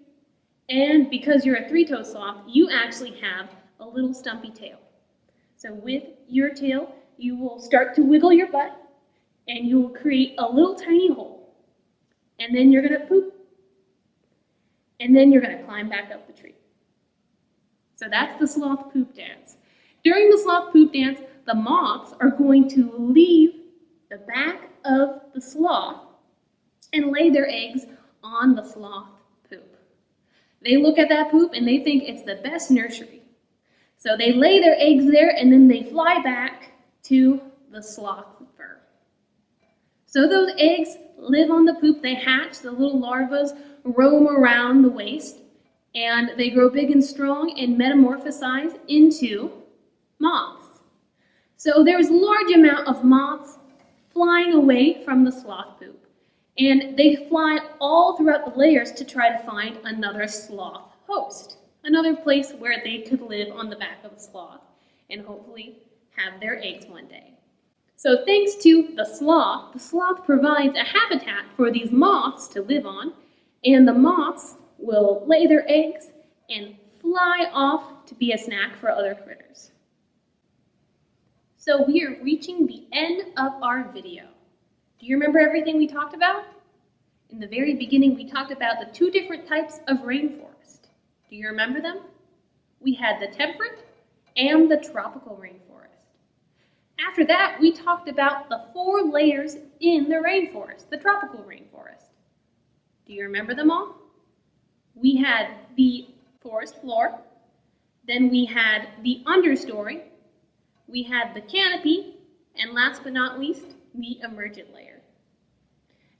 and because you're a three-toed sloth, you actually have a little stumpy tail. So with your tail, you will start to wiggle your butt, and you will create a little tiny hole. And then you're gonna poop, and then you're gonna climb back up the tree. So that's the sloth poop dance. During the sloth poop dance, the moths are going to leave the back of the sloth and lay their eggs on the sloth poop. They look at that poop and they think it's the best nursery. So they lay their eggs there and then they fly back to the sloth fur. So those eggs live on the poop, they hatch, the little larvas roam around the waist, and they grow big and strong and metamorphosize into moths. So there's a large amount of moths flying away from the sloth poop, and they fly all throughout the layers to try to find another sloth host, another place where they could live on the back of a sloth and hopefully have their eggs one day. So thanks to the sloth provides a habitat for these moths to live on, and the moths will lay their eggs and fly off to be a snack for other critters. So we are reaching the end of our video. Do you remember everything we talked about? In the very beginning, we talked about the two different types of rainforest. Do you remember them? We had the temperate and the tropical rainforest. After that, we talked about the 4 layers in the rainforest, the tropical rainforest. Do you remember them all? We had the forest floor, then we had the understory, we had the canopy, and last but not least, the emergent layer.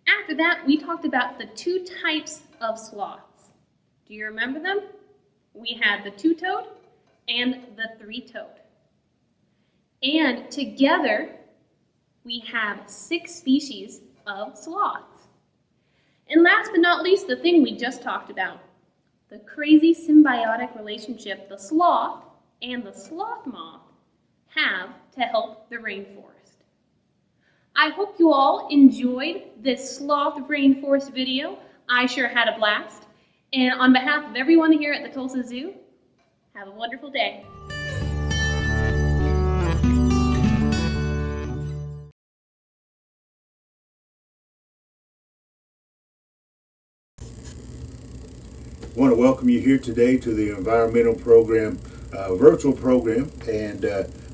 After that, we talked about the 2 types of sloths. Do you remember them? We had the 2-toed and the 3-toed. And together, we have 6 species of sloths. And last but not least, the thing we just talked about, the crazy symbiotic relationship the sloth and the sloth moth have to help the rainforest. I hope you all enjoyed this sloth rainforest video. I sure had a blast. And on behalf of everyone here at the Tulsa Zoo, have a wonderful day. I want to welcome you here today to the environmental program, virtual program, and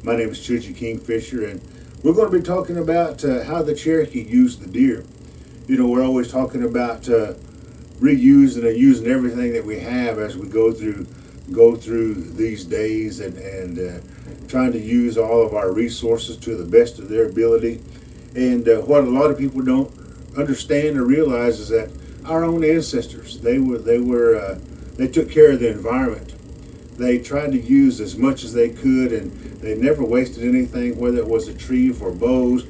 my name is Cherokee Kingfisher, and we're going to be talking about how the Cherokee use the deer. You know, we're always talking about reusing and using everything that we have as we go through these days, and trying to use all of our resources to the best of their ability. And what a lot of people don't understand or realize is that our own ancestors, they took care of the environment. They tried to use as much as they could, and they never wasted anything, whether it was a tree for bows,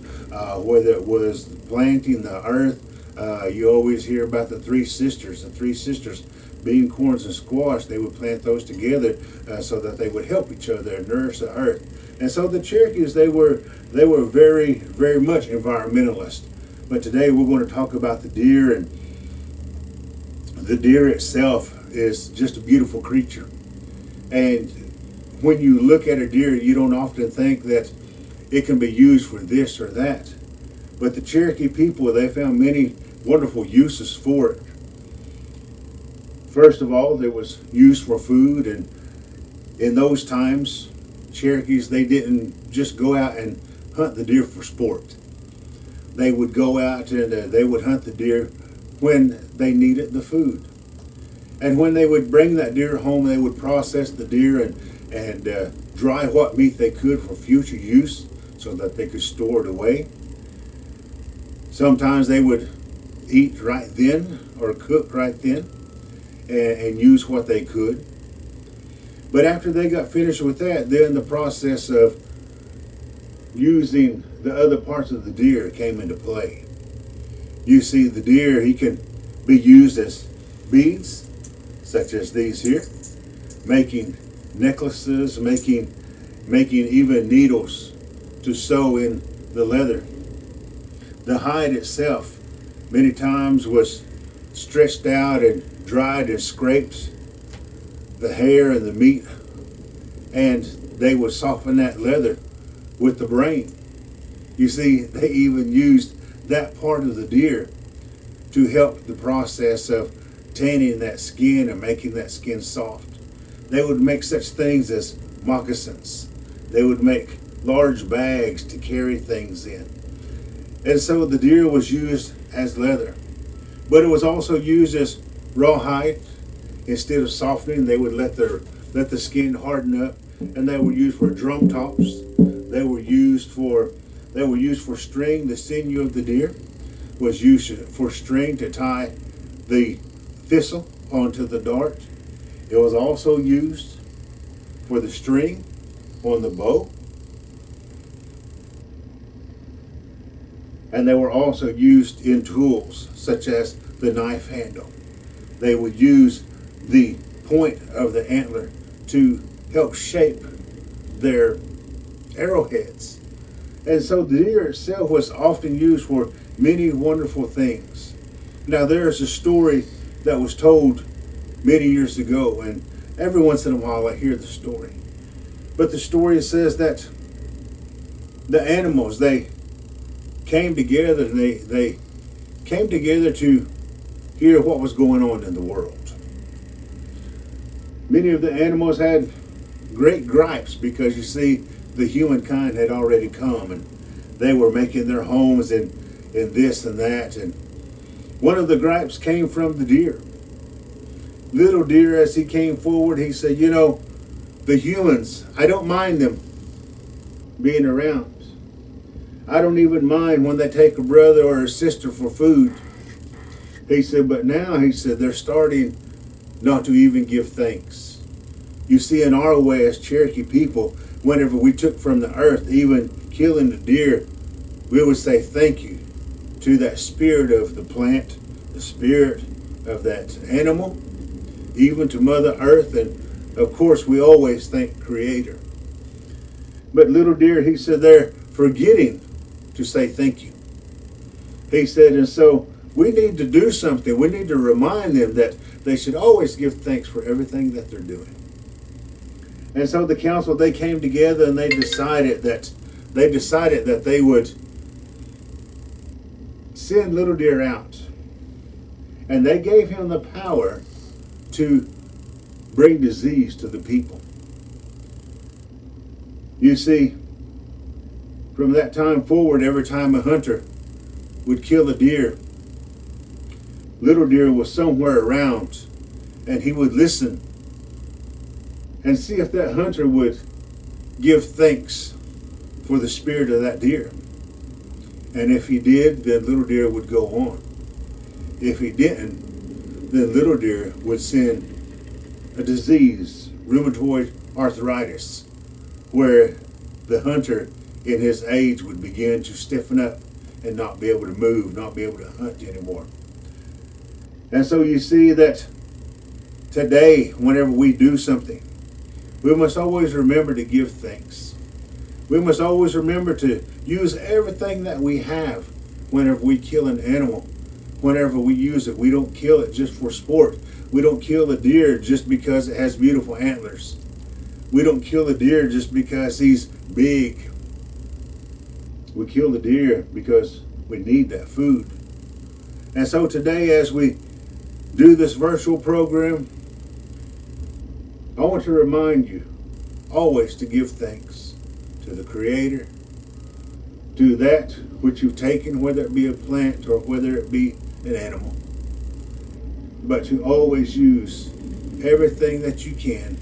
whether it was planting the earth. You always hear about the three sisters. The three sisters, bean, corns, and squash, they would plant those together so that they would help each other and nourish the earth. And so the Cherokees, they were very, very much environmentalist. But today we're going to talk about the deer, and the deer itself is just a beautiful creature. And when you look at a deer, you don't often think that it can be used for this or that. But the Cherokee people, they found many wonderful uses for it. First of all, it was used for food, and in those times, Cherokees, they didn't just go out and hunt the deer for sport. They would go out and they would hunt the deer when they needed the food. And when they would bring that deer home, they would process the deer and dry what meat they could for future use so that they could store it away. Sometimes they would eat right then or cook right then and use what they could. But after they got finished with that, then the process of using the other parts of the deer came into play. You see, the deer, he can be used as beads, such as these here, making necklaces, making even needles to sew in the leather. The hide itself many times was stretched out and dried and scraped, the hair and the meat, and they would soften that leather with the brain. You see, they even used that part of the deer to help the process of tanning that skin and making that skin soft. They would make such things as moccasins. They would make large bags to carry things in. And so the deer was used as leather. But it was also used as rawhide. Instead of softening, they would let the skin harden up, and they were used for drum tops. They were used for string. The sinew of the deer was used for string to tie the thistle onto the dart. It was also used for the string on the bow. And they were also used in tools such as the knife handle. They would use the point of the antler to help shape their arrowheads. And so the deer itself was often used for many wonderful things. Now, there's a story that was told many years ago, and every once in a while I hear the story. But the story says that the animals, they came together, and they came together to hear what was going on in the world. Many of the animals had great gripes because, you see, the humankind had already come, and they were making their homes in this and that. And one of the gripes came from the deer. Little deer, as he came forward, he said, you know, the humans, I don't mind them being around. I don't even mind when they take a brother or a sister for food. He said, but now, he said, they're starting not to even give thanks. You see, in our way as Cherokee people, whenever we took from the earth, even killing the deer, we would say thank you to that spirit of the plant, the spirit of that animal, even to Mother Earth, and of course we always thank Creator. But little deer, he said, they're forgetting to say thank you. He said, and so we need to do something. We need to remind them that they should always give thanks for everything that they're doing. And so the council, they came together and they decided that they would send little deer out. And they gave him the power to bring disease to the people. You see, from that time forward, every time a hunter would kill a deer, little deer was somewhere around, and he would listen and see if that hunter would give thanks for the spirit of that deer. And if he did, then little deer would go on. If he didn't, then little deer would send a disease, rheumatoid arthritis, where the hunter in his age would begin to stiffen up and not be able to move, not be able to hunt anymore. And so you see that today, whenever we do something, we must always remember to give thanks. We must always remember to use everything that we have whenever we kill an animal. Whenever we use it, we don't kill it just for sport. We don't kill a deer just because it has beautiful antlers. We don't kill a deer just because he's big. We kill the deer because we need that food. And so today, as we do this virtual program, I want to remind you always to give thanks to the Creator, to that which you've taken, whether it be a plant or whether it be an animal, but to always use everything that you can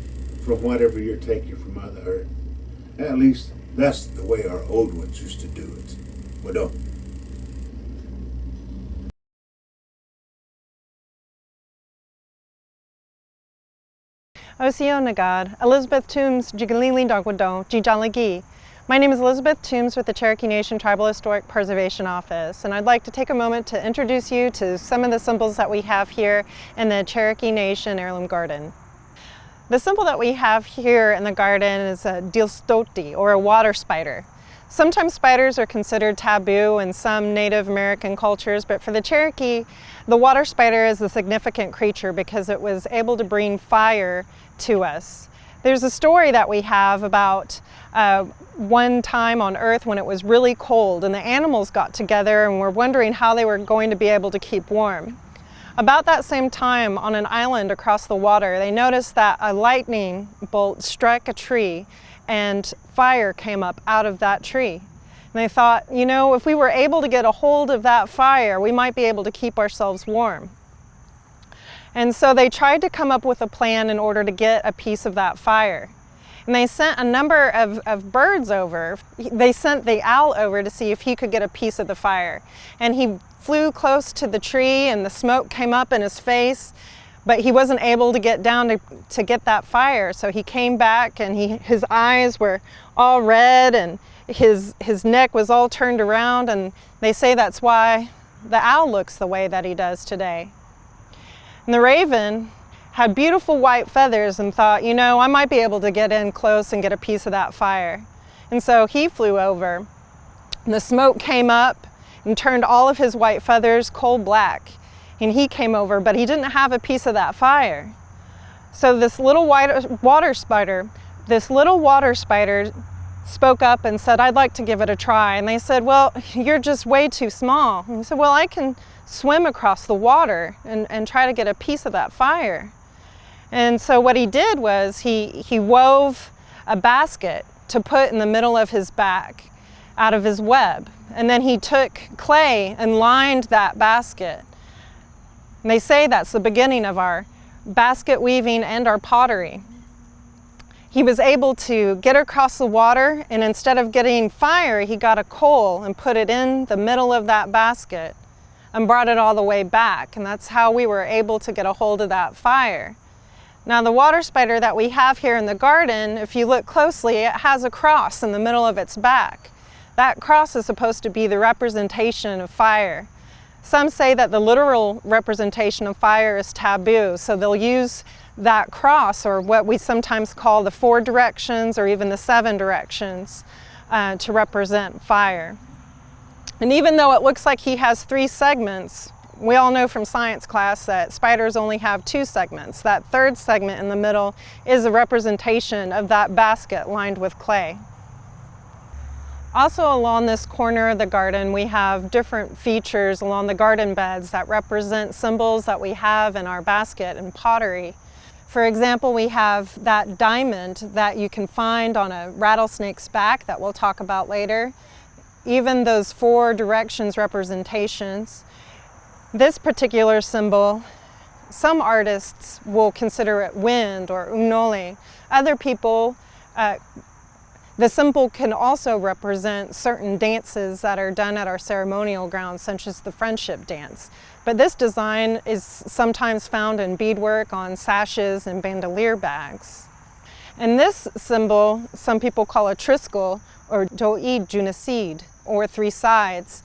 from whatever you're taking from Mother Earth. At least that's the way our old ones used to do it. Well, don't. Osio Nagad, Elizabeth Toombs, Jigalili Dagwado, Jijalagi. My name is Elizabeth Toombs with the Cherokee Nation Tribal Historic Preservation Office, and I'd like to take a moment to introduce you to some of the symbols that we have here in the Cherokee Nation Heirloom Garden. The symbol that we have here in the garden is a dilstoti, or a water spider. Sometimes spiders are considered taboo in some Native American cultures, but for the Cherokee, the water spider is a significant creature because it was able to bring fire to us. There's a story that we have about one time on Earth when it was really cold and the animals got together and were wondering how they were going to be able to keep warm. About that same time, on an island across the water, they noticed that a lightning bolt struck a tree and fire came up out of that tree. And they thought, you know, if we were able to get a hold of that fire, we might be able to keep ourselves warm. And so they tried to come up with a plan in order to get a piece of that fire. And they sent a number of birds over. They sent the owl over to see if he could get a piece of the fire. And he flew close to the tree and the smoke came up in his face, but he wasn't able to get down to get that fire. So he came back and his eyes were all red and his neck was all turned around, and they say that's why the owl looks the way that he does today. And the raven had beautiful white feathers and thought, you know, I might be able to get in close and get a piece of that fire. And so he flew over. And the smoke came up and turned all of his white feathers coal black. And he came over, but he didn't have a piece of that fire. So this little water spider spoke up and said, I'd like to give it a try. And they said, well, you're just way too small. And he said, well, I can swim across the water and try to get a piece of that fire. And so what he did was he wove a basket to put in the middle of his back out of his web. And then he took clay and lined that basket. And they say that's the beginning of our basket weaving and our pottery. He was able to get across the water, and instead of getting fire, he got a coal and put it in the middle of that basket and brought it all the way back. And that's how we were able to get a hold of that fire. Now the water spider that we have here in the garden, if you look closely, it has a cross in the middle of its back. That cross is supposed to be the representation of fire. Some say that the literal representation of fire is taboo, so they'll use that cross, or what we sometimes call the 4 directions or even the 7 directions, to represent fire. And even though it looks like he has 3 segments, we all know from science class that spiders only have 2 segments. That 3rd segment in the middle is a representation of that basket lined with clay. Also along this corner of the garden, we have different features along the garden beds that represent symbols that we have in our basket and pottery. For example, we have that diamond that you can find on a rattlesnake's back that we'll talk about later. Even those 4 directions representations. This particular symbol, some artists will consider it wind or unole. Other people, the symbol can also represent certain dances that are done at our ceremonial grounds, such as the friendship dance. But this design is sometimes found in beadwork on sashes and bandolier bags. And this symbol, some people call a triskel, or doi junisid, or three sides.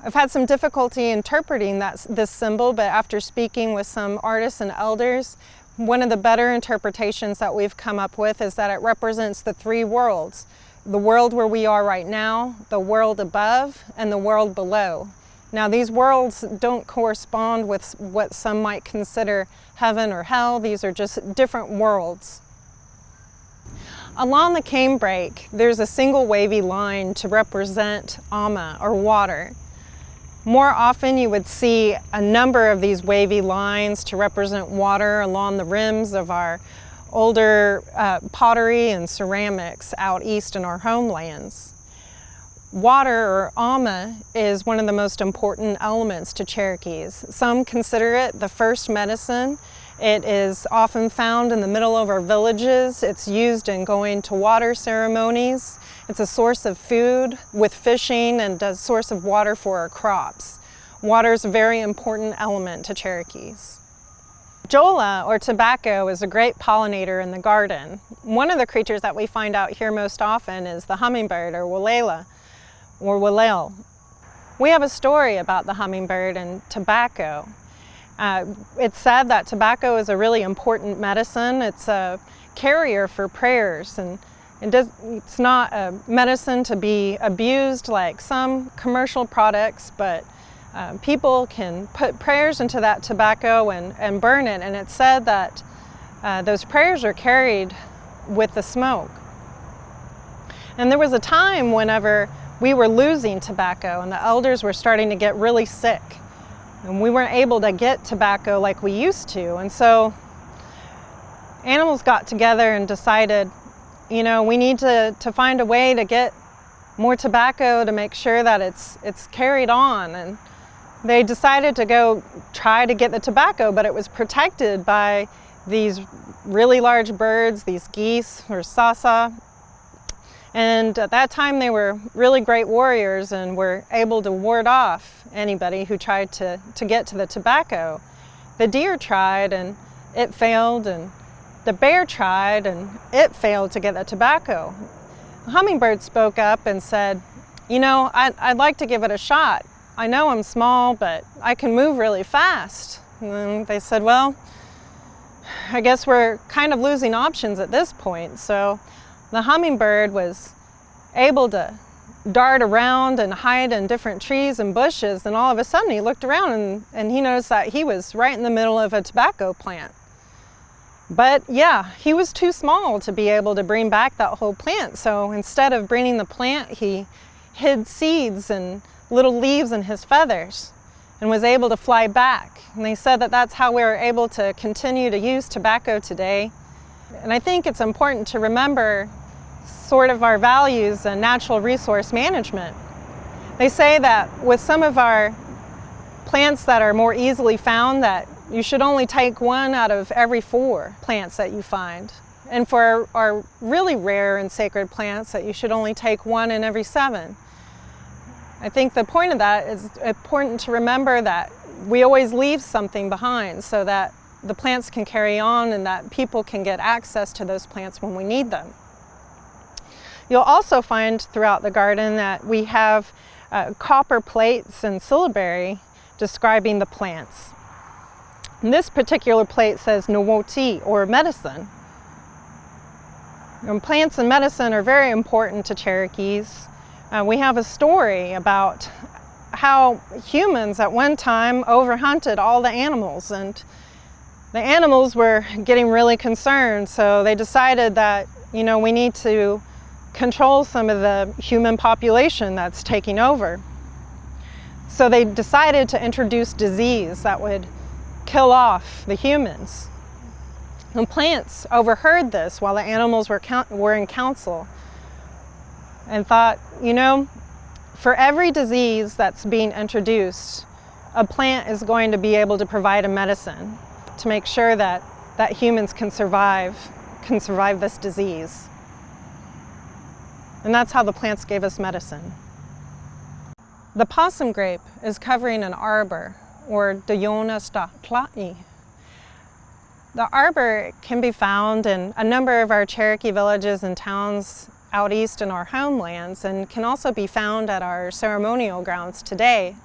I've had some difficulty interpreting this symbol, but after speaking with some artists and elders, one of the better interpretations that we've come up with is that it represents the three worlds. The world where we are right now, the world above, and the world below. Now, these worlds don't correspond with what some might consider heaven or hell. These are just different worlds. Along the canebrake, there's a single wavy line to represent ama, or water. More often you would see a number of these wavy lines to represent water along the rims of our older pottery and ceramics out east in our homelands. Water, or ama, is one of the most important elements to Cherokees. Some consider it the first medicine. It is often found in the middle of our villages. It's used in going to water ceremonies. It's a source of food with fishing and a source of water for our crops. Water is a very important element to Cherokees. Jola, or tobacco, is a great pollinator in the garden. One of the creatures that we find out here most often is the hummingbird, or walela, or walel. We have a story about the hummingbird and tobacco. It's said that tobacco is a really important medicine. It's a carrier for prayers, and it's not a medicine to be abused like some commercial products, but people can put prayers into that tobacco and burn it, and it's said that those prayers are carried with the smoke. And there was a time whenever we were losing tobacco and the elders were starting to get really sick, and we weren't able to get tobacco like we used to. And so animals got together and decided, you know, we need to find a way to get more tobacco to make sure that it's carried on. And they decided to go try to get the tobacco, but it was protected by these really large birds, these geese, or sasa. And at that time they were really great warriors and were able to ward off anybody who tried to get to the tobacco. The deer tried and it failed, and the bear tried and it failed to get the tobacco. The hummingbird spoke up and said, you know, I'd like to give it a shot. I know I'm small, but I can move really fast. And then they said, well, I guess we're kind of losing options at this point. So the hummingbird was able to dart around and hide in different trees and bushes, and all of a sudden he looked around and he noticed that he was right in the middle of a tobacco plant. But yeah, he was too small to be able to bring back that whole plant, so instead of bringing the plant, he hid seeds and little leaves in his feathers and was able to fly back. And they said that that's how we were able to continue to use tobacco today. And I think it's important to remember sort of our values and natural resource management. They say that with some of our plants that are more easily found, that you should only take one out of every 4 plants that you find. And for our really rare and sacred plants, that you should only take 1 in every 7. I think the point of that is important to remember that we always leave something behind so that the plants can carry on and that people can get access to those plants when we need them. You'll also find throughout the garden that we have copper plates and syllabary describing the plants. And this particular plate says Nawoti, or medicine. And plants and medicine are very important to Cherokees. We have a story about how humans at one time overhunted all the animals, and the animals were getting really concerned, so they decided that, you know, we need to control some of the human population that's taking over. So they decided to introduce disease that would kill off the humans. And plants overheard this while the animals were in council and thought, you know, for every disease that's being introduced, a plant is going to be able to provide a medicine to make sure that humans can survive this disease. And that's how the plants gave us medicine. The possum grape is covering an arbor, or Diona stakla'i. The arbor can be found in a number of our Cherokee villages and towns out east in our homelands, and can also be found at our ceremonial grounds today.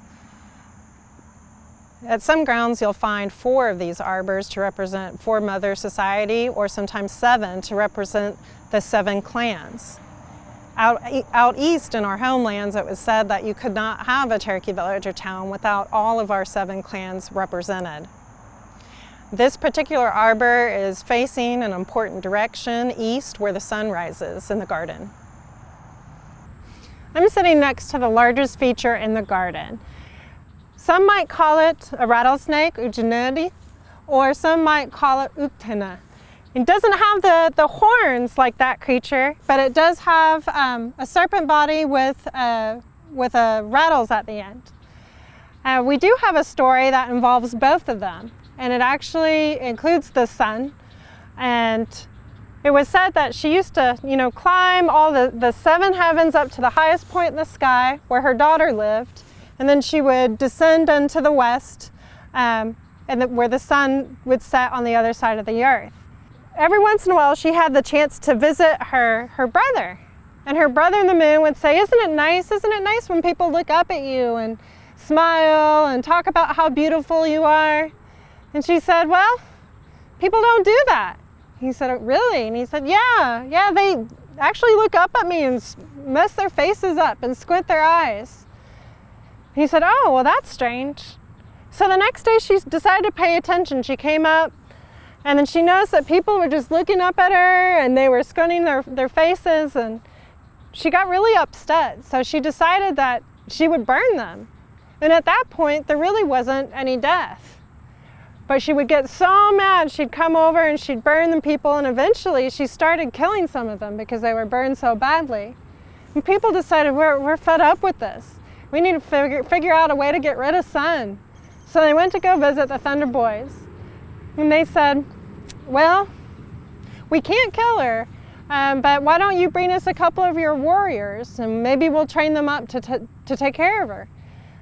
At some grounds you'll find 4 of these arbors to represent 4 Mother Society, or sometimes 7 to represent the 7 clans. Out east in our homelands, it was said that you could not have a Cherokee village or town without all of our 7 clans represented. This particular arbor is facing an important direction, east, where the sun rises in the garden. I'm sitting next to the largest feature in the garden. Some might call it a rattlesnake, ujinedi, or some might call it uktena. It doesn't have the horns like that creature, but it does have a serpent body with rattles at the end. We do have a story that involves both of them, and it actually includes the sun. And it was said that she used to, climb all the 7 heavens up to the highest point in the sky where her daughter lived, and then she would descend into the west, where the sun would set on the other side of the earth. Every once in a while she had the chance to visit her brother, and her brother in the moon would say, isn't it nice when people look up at you and smile and talk about how beautiful you are? And she said, well, people don't do that. He said, oh, really? And he said, yeah, they actually look up at me and mess their faces up and squint their eyes. He said, oh, well, that's strange. So the next day she decided to pay attention. She came up, and then she noticed that people were just looking up at her and they were squinting their faces, and she got really upset. So she decided that she would burn them. And at that point, there really wasn't any death. But she would get so mad, she'd come over and she'd burn the people, and eventually she started killing some of them because they were burned so badly. And people decided, we're fed up with this. We need to figure out a way to get rid of sun. So they went to go visit the Thunder Boys. And they said, well, we can't kill her, but why don't you bring us a couple of your warriors and maybe we'll train them up to take care of her.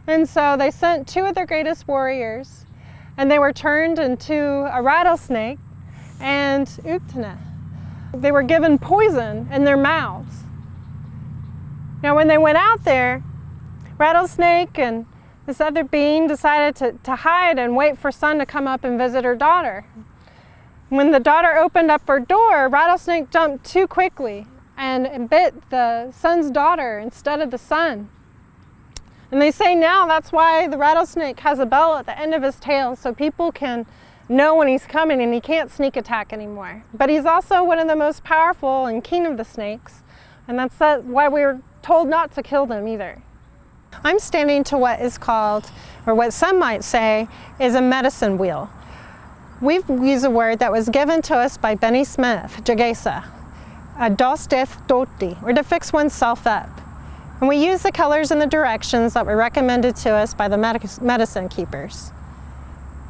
And so they sent 2 of their greatest warriors, and they were turned into a rattlesnake and uktena. They were given poison in their mouths. Now when they went out there, Rattlesnake and this other being decided to hide and wait for Sun to come up and visit her daughter. When the daughter opened up her door, Rattlesnake jumped too quickly and bit the Sun's daughter instead of the Sun. And they say now that's why the rattlesnake has a bell at the end of his tail, so people can know when he's coming and he can't sneak attack anymore. But he's also one of the most powerful and keen of the snakes, and that's why we were told not to kill them either. I'm standing to what is called, or what some might say, is a medicine wheel. We've used a word that was given to us by Benny Smith, Jagesa, a dos death doti, or to fix oneself up. And we use the colors and the directions that were recommended to us by the medicine keepers.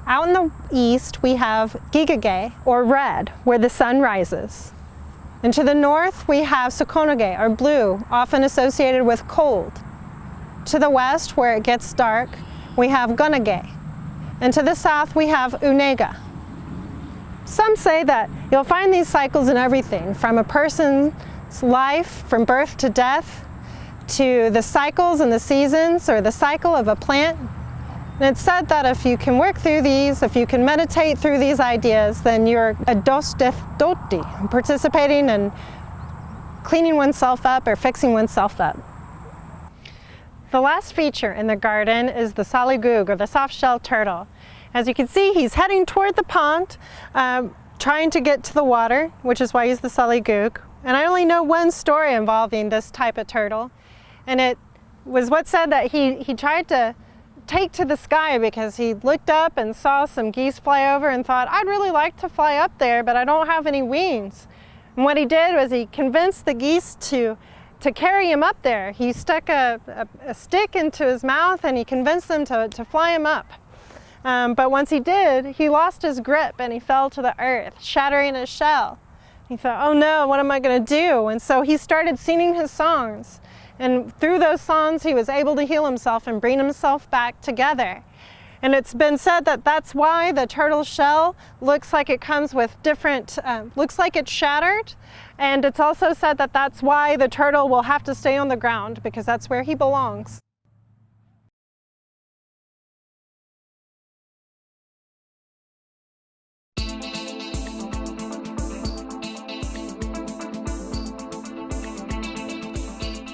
Out in the east, we have gigage, or red, where the sun rises. And to the north, we have sokonage, or blue, often associated with cold. To the west, where it gets dark, we have gunage. And to the south, we have unega. Some say that you'll find these cycles in everything, from a person's life, from birth to death, to the cycles and the seasons, or the cycle of a plant. And it's said that if you can work through these, if you can meditate through these ideas, then you're a dos death doti, participating in cleaning oneself up or fixing oneself up. The last feature in the garden is the saligug, or the soft-shelled turtle. As you can see, he's heading toward the pond, trying to get to the water, which is why he's the saligug. And I only know one story involving this type of turtle, and it was what's said that he tried to take to the sky because he looked up and saw some geese fly over and thought, I'd really like to fly up there, but I don't have any wings. And what he did was he convinced the geese to to carry him up there. He stuck a stick into his mouth and he convinced them to fly him up. But once he did, he lost his grip and he fell to the earth, shattering his shell. He thought, oh no, what am I going to do? And so he started singing his songs. And through those songs, he was able to heal himself and bring himself back together. And it's been said that that's why the turtle shell looks like it comes with different, looks like it's shattered. And it's also said that that's why the turtle will have to stay on the ground, because that's where he belongs.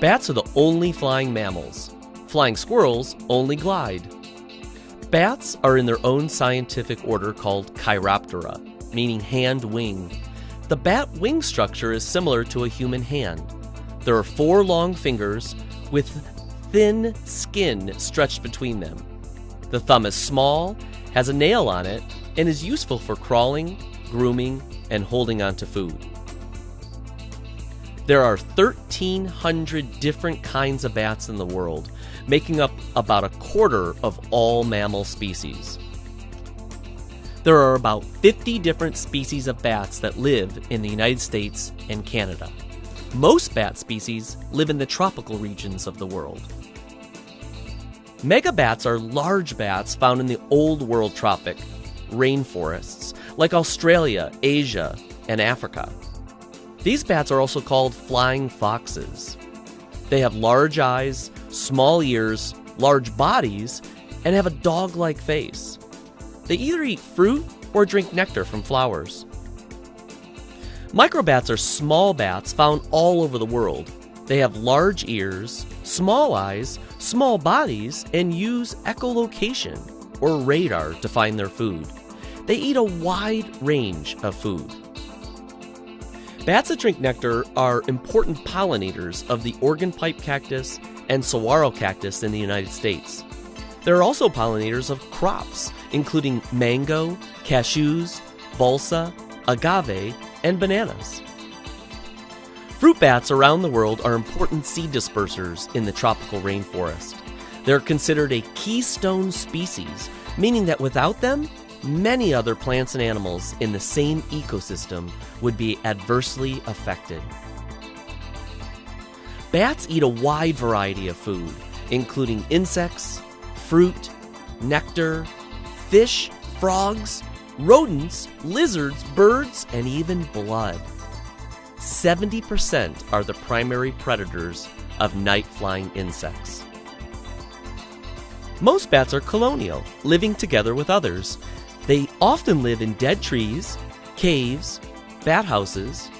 Bats are the only flying mammals. Flying squirrels only glide. Bats are in their own scientific order called Chiroptera, meaning hand-wing. The bat wing structure is similar to a human hand. There are 4 long fingers with thin skin stretched between them. The thumb is small, has a nail on it, and is useful for crawling, grooming, and holding onto food. There are 1,300 different kinds of bats in the world, making up about 1/4 of all mammal species. There are about 50 different species of bats that live in the United States and Canada. Most bat species live in the tropical regions of the world. Megabats are large bats found in the Old World tropic rainforests, like Australia, Asia, and Africa. These bats are also called flying foxes. They have large eyes, small ears, large bodies, and have a dog-like face. They either eat fruit or drink nectar from flowers. Microbats are small bats found all over the world. They have large ears, small eyes, small bodies, and use echolocation, or radar, to find their food. They eat a wide range of food. Bats that drink nectar are important pollinators of the organ pipe cactus and saguaro cactus in the United States. They're also pollinators of crops, including mango, cashews, balsa, agave, and bananas. Fruit bats around the world are important seed dispersers in the tropical rainforest. They're considered a keystone species, meaning that without them, many other plants and animals in the same ecosystem would be adversely affected. Bats eat a wide variety of food, including insects, fruit, nectar, fish, frogs, rodents, lizards, birds, and even blood. 70% are the primary predators of night-flying insects. Most bats are colonial, living together with others. They often live in dead trees, caves, bat houses,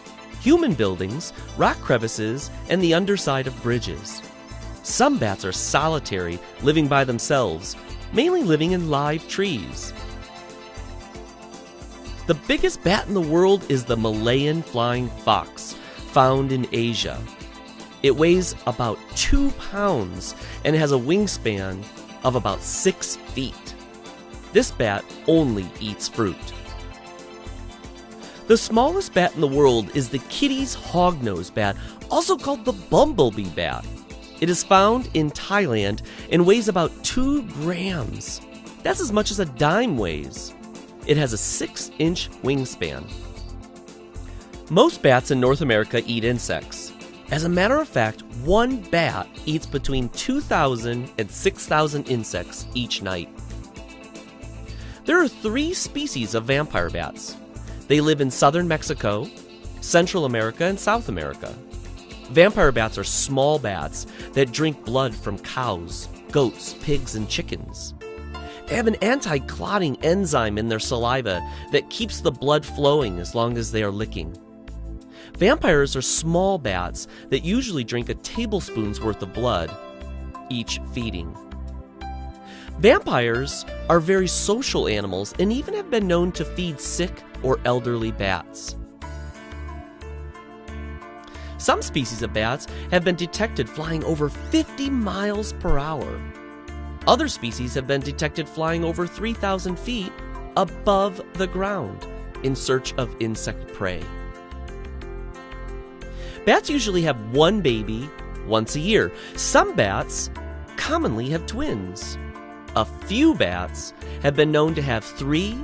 human buildings, rock crevices, and the underside of bridges. Some bats are solitary, living by themselves, mainly living in live trees. The biggest bat in the world is the Malayan flying fox, found in Asia. It weighs about 2 pounds and has a wingspan of about 6 feet. This bat only eats fruit. The smallest bat in the world is the Kitti's hognose bat, also called the bumblebee bat. It is found in Thailand and weighs about 2 grams. That's as much as a dime weighs. It has a 6-inch wingspan. Most bats in North America eat insects. As a matter of fact, one bat eats between 2,000 and 6,000 insects each night. There are 3 species of vampire bats. They live in southern Mexico, Central America, and South America. Vampire bats are small bats that drink blood from cows, goats, pigs, and chickens. They have an anti-clotting enzyme in their saliva that keeps the blood flowing as long as they are licking. Vampires are small bats that usually drink a tablespoon's worth of blood each feeding. Vampires are very social animals and even have been known to feed sick or elderly bats. Some species of bats have been detected flying over 50 miles per hour. Other species have been detected flying over 3,000 feet above the ground in search of insect prey. Bats usually have 1 baby once a year. Some bats commonly have twins. A few bats have been known to have 3,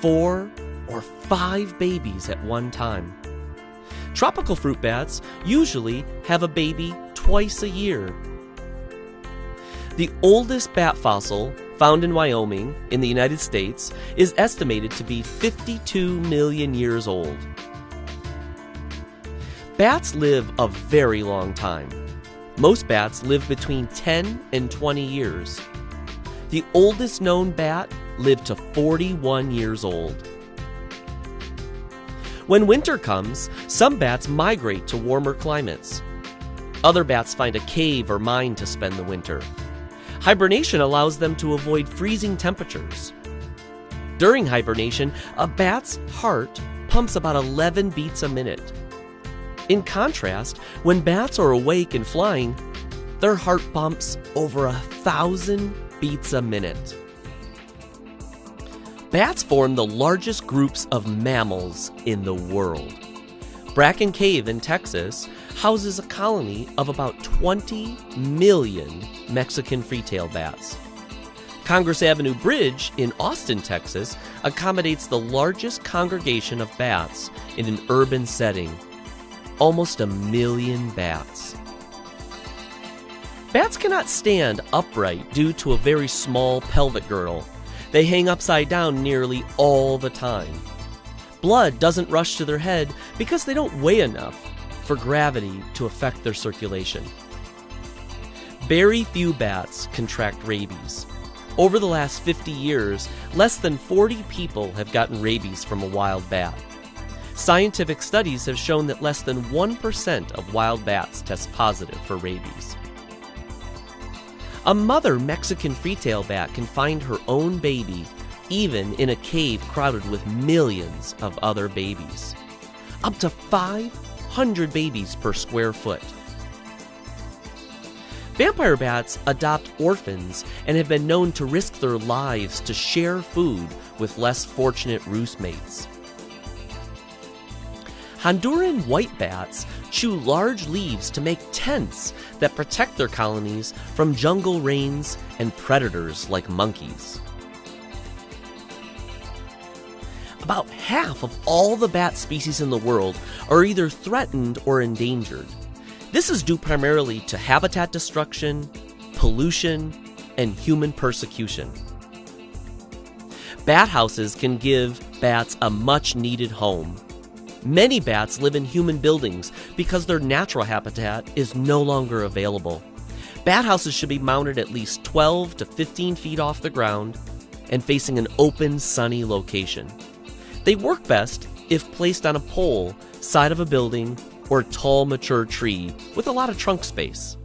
4, or 5 babies at one time. Tropical fruit bats usually have a baby twice a year. The oldest bat fossil found in Wyoming in the United States is estimated to be 52 million years old. Bats live a very long time. Most bats live between 10 and 20 years. The oldest known bat lived to 41 years old. When winter comes, some bats migrate to warmer climates. Other bats find a cave or mine to spend the winter. Hibernation allows them to avoid freezing temperatures. During hibernation, a bat's heart pumps about 11 beats a minute. In contrast, when bats are awake and flying, their heart pumps over 1,000 beats a minute. Bats form the largest groups of mammals in the world. Bracken Cave in Texas houses a colony of about 20 million Mexican free-tailed bats. Congress Avenue Bridge in Austin, Texas accommodates the largest congregation of bats in an urban setting. Almost 1 million bats. Bats cannot stand upright due to a very small pelvic girdle. They hang upside down nearly all the time. Blood doesn't rush to their head because they don't weigh enough for gravity to affect their circulation. Very few bats contract rabies. Over the last 50 years, less than 40 people have gotten rabies from a wild bat. Scientific studies have shown that less than 1% of wild bats test positive for rabies. A mother Mexican free-tailed bat can find her own baby even in a cave crowded with millions of other babies. Up to 500 babies per square foot. Vampire bats adopt orphans and have been known to risk their lives to share food with less fortunate roost mates. Honduran white bats chew large leaves to make tents that protect their colonies from jungle rains and predators like monkeys. About half of all the bat species in the world are either threatened or endangered. This is due primarily to habitat destruction, pollution, and human persecution. Bat houses can give bats a much-needed home. Many bats live in human buildings because their natural habitat is no longer available. Bat houses should be mounted at least 12 to 15 feet off the ground and facing an open, sunny location. They work best if placed on a pole, side of a building, or a tall, mature tree with a lot of trunk space.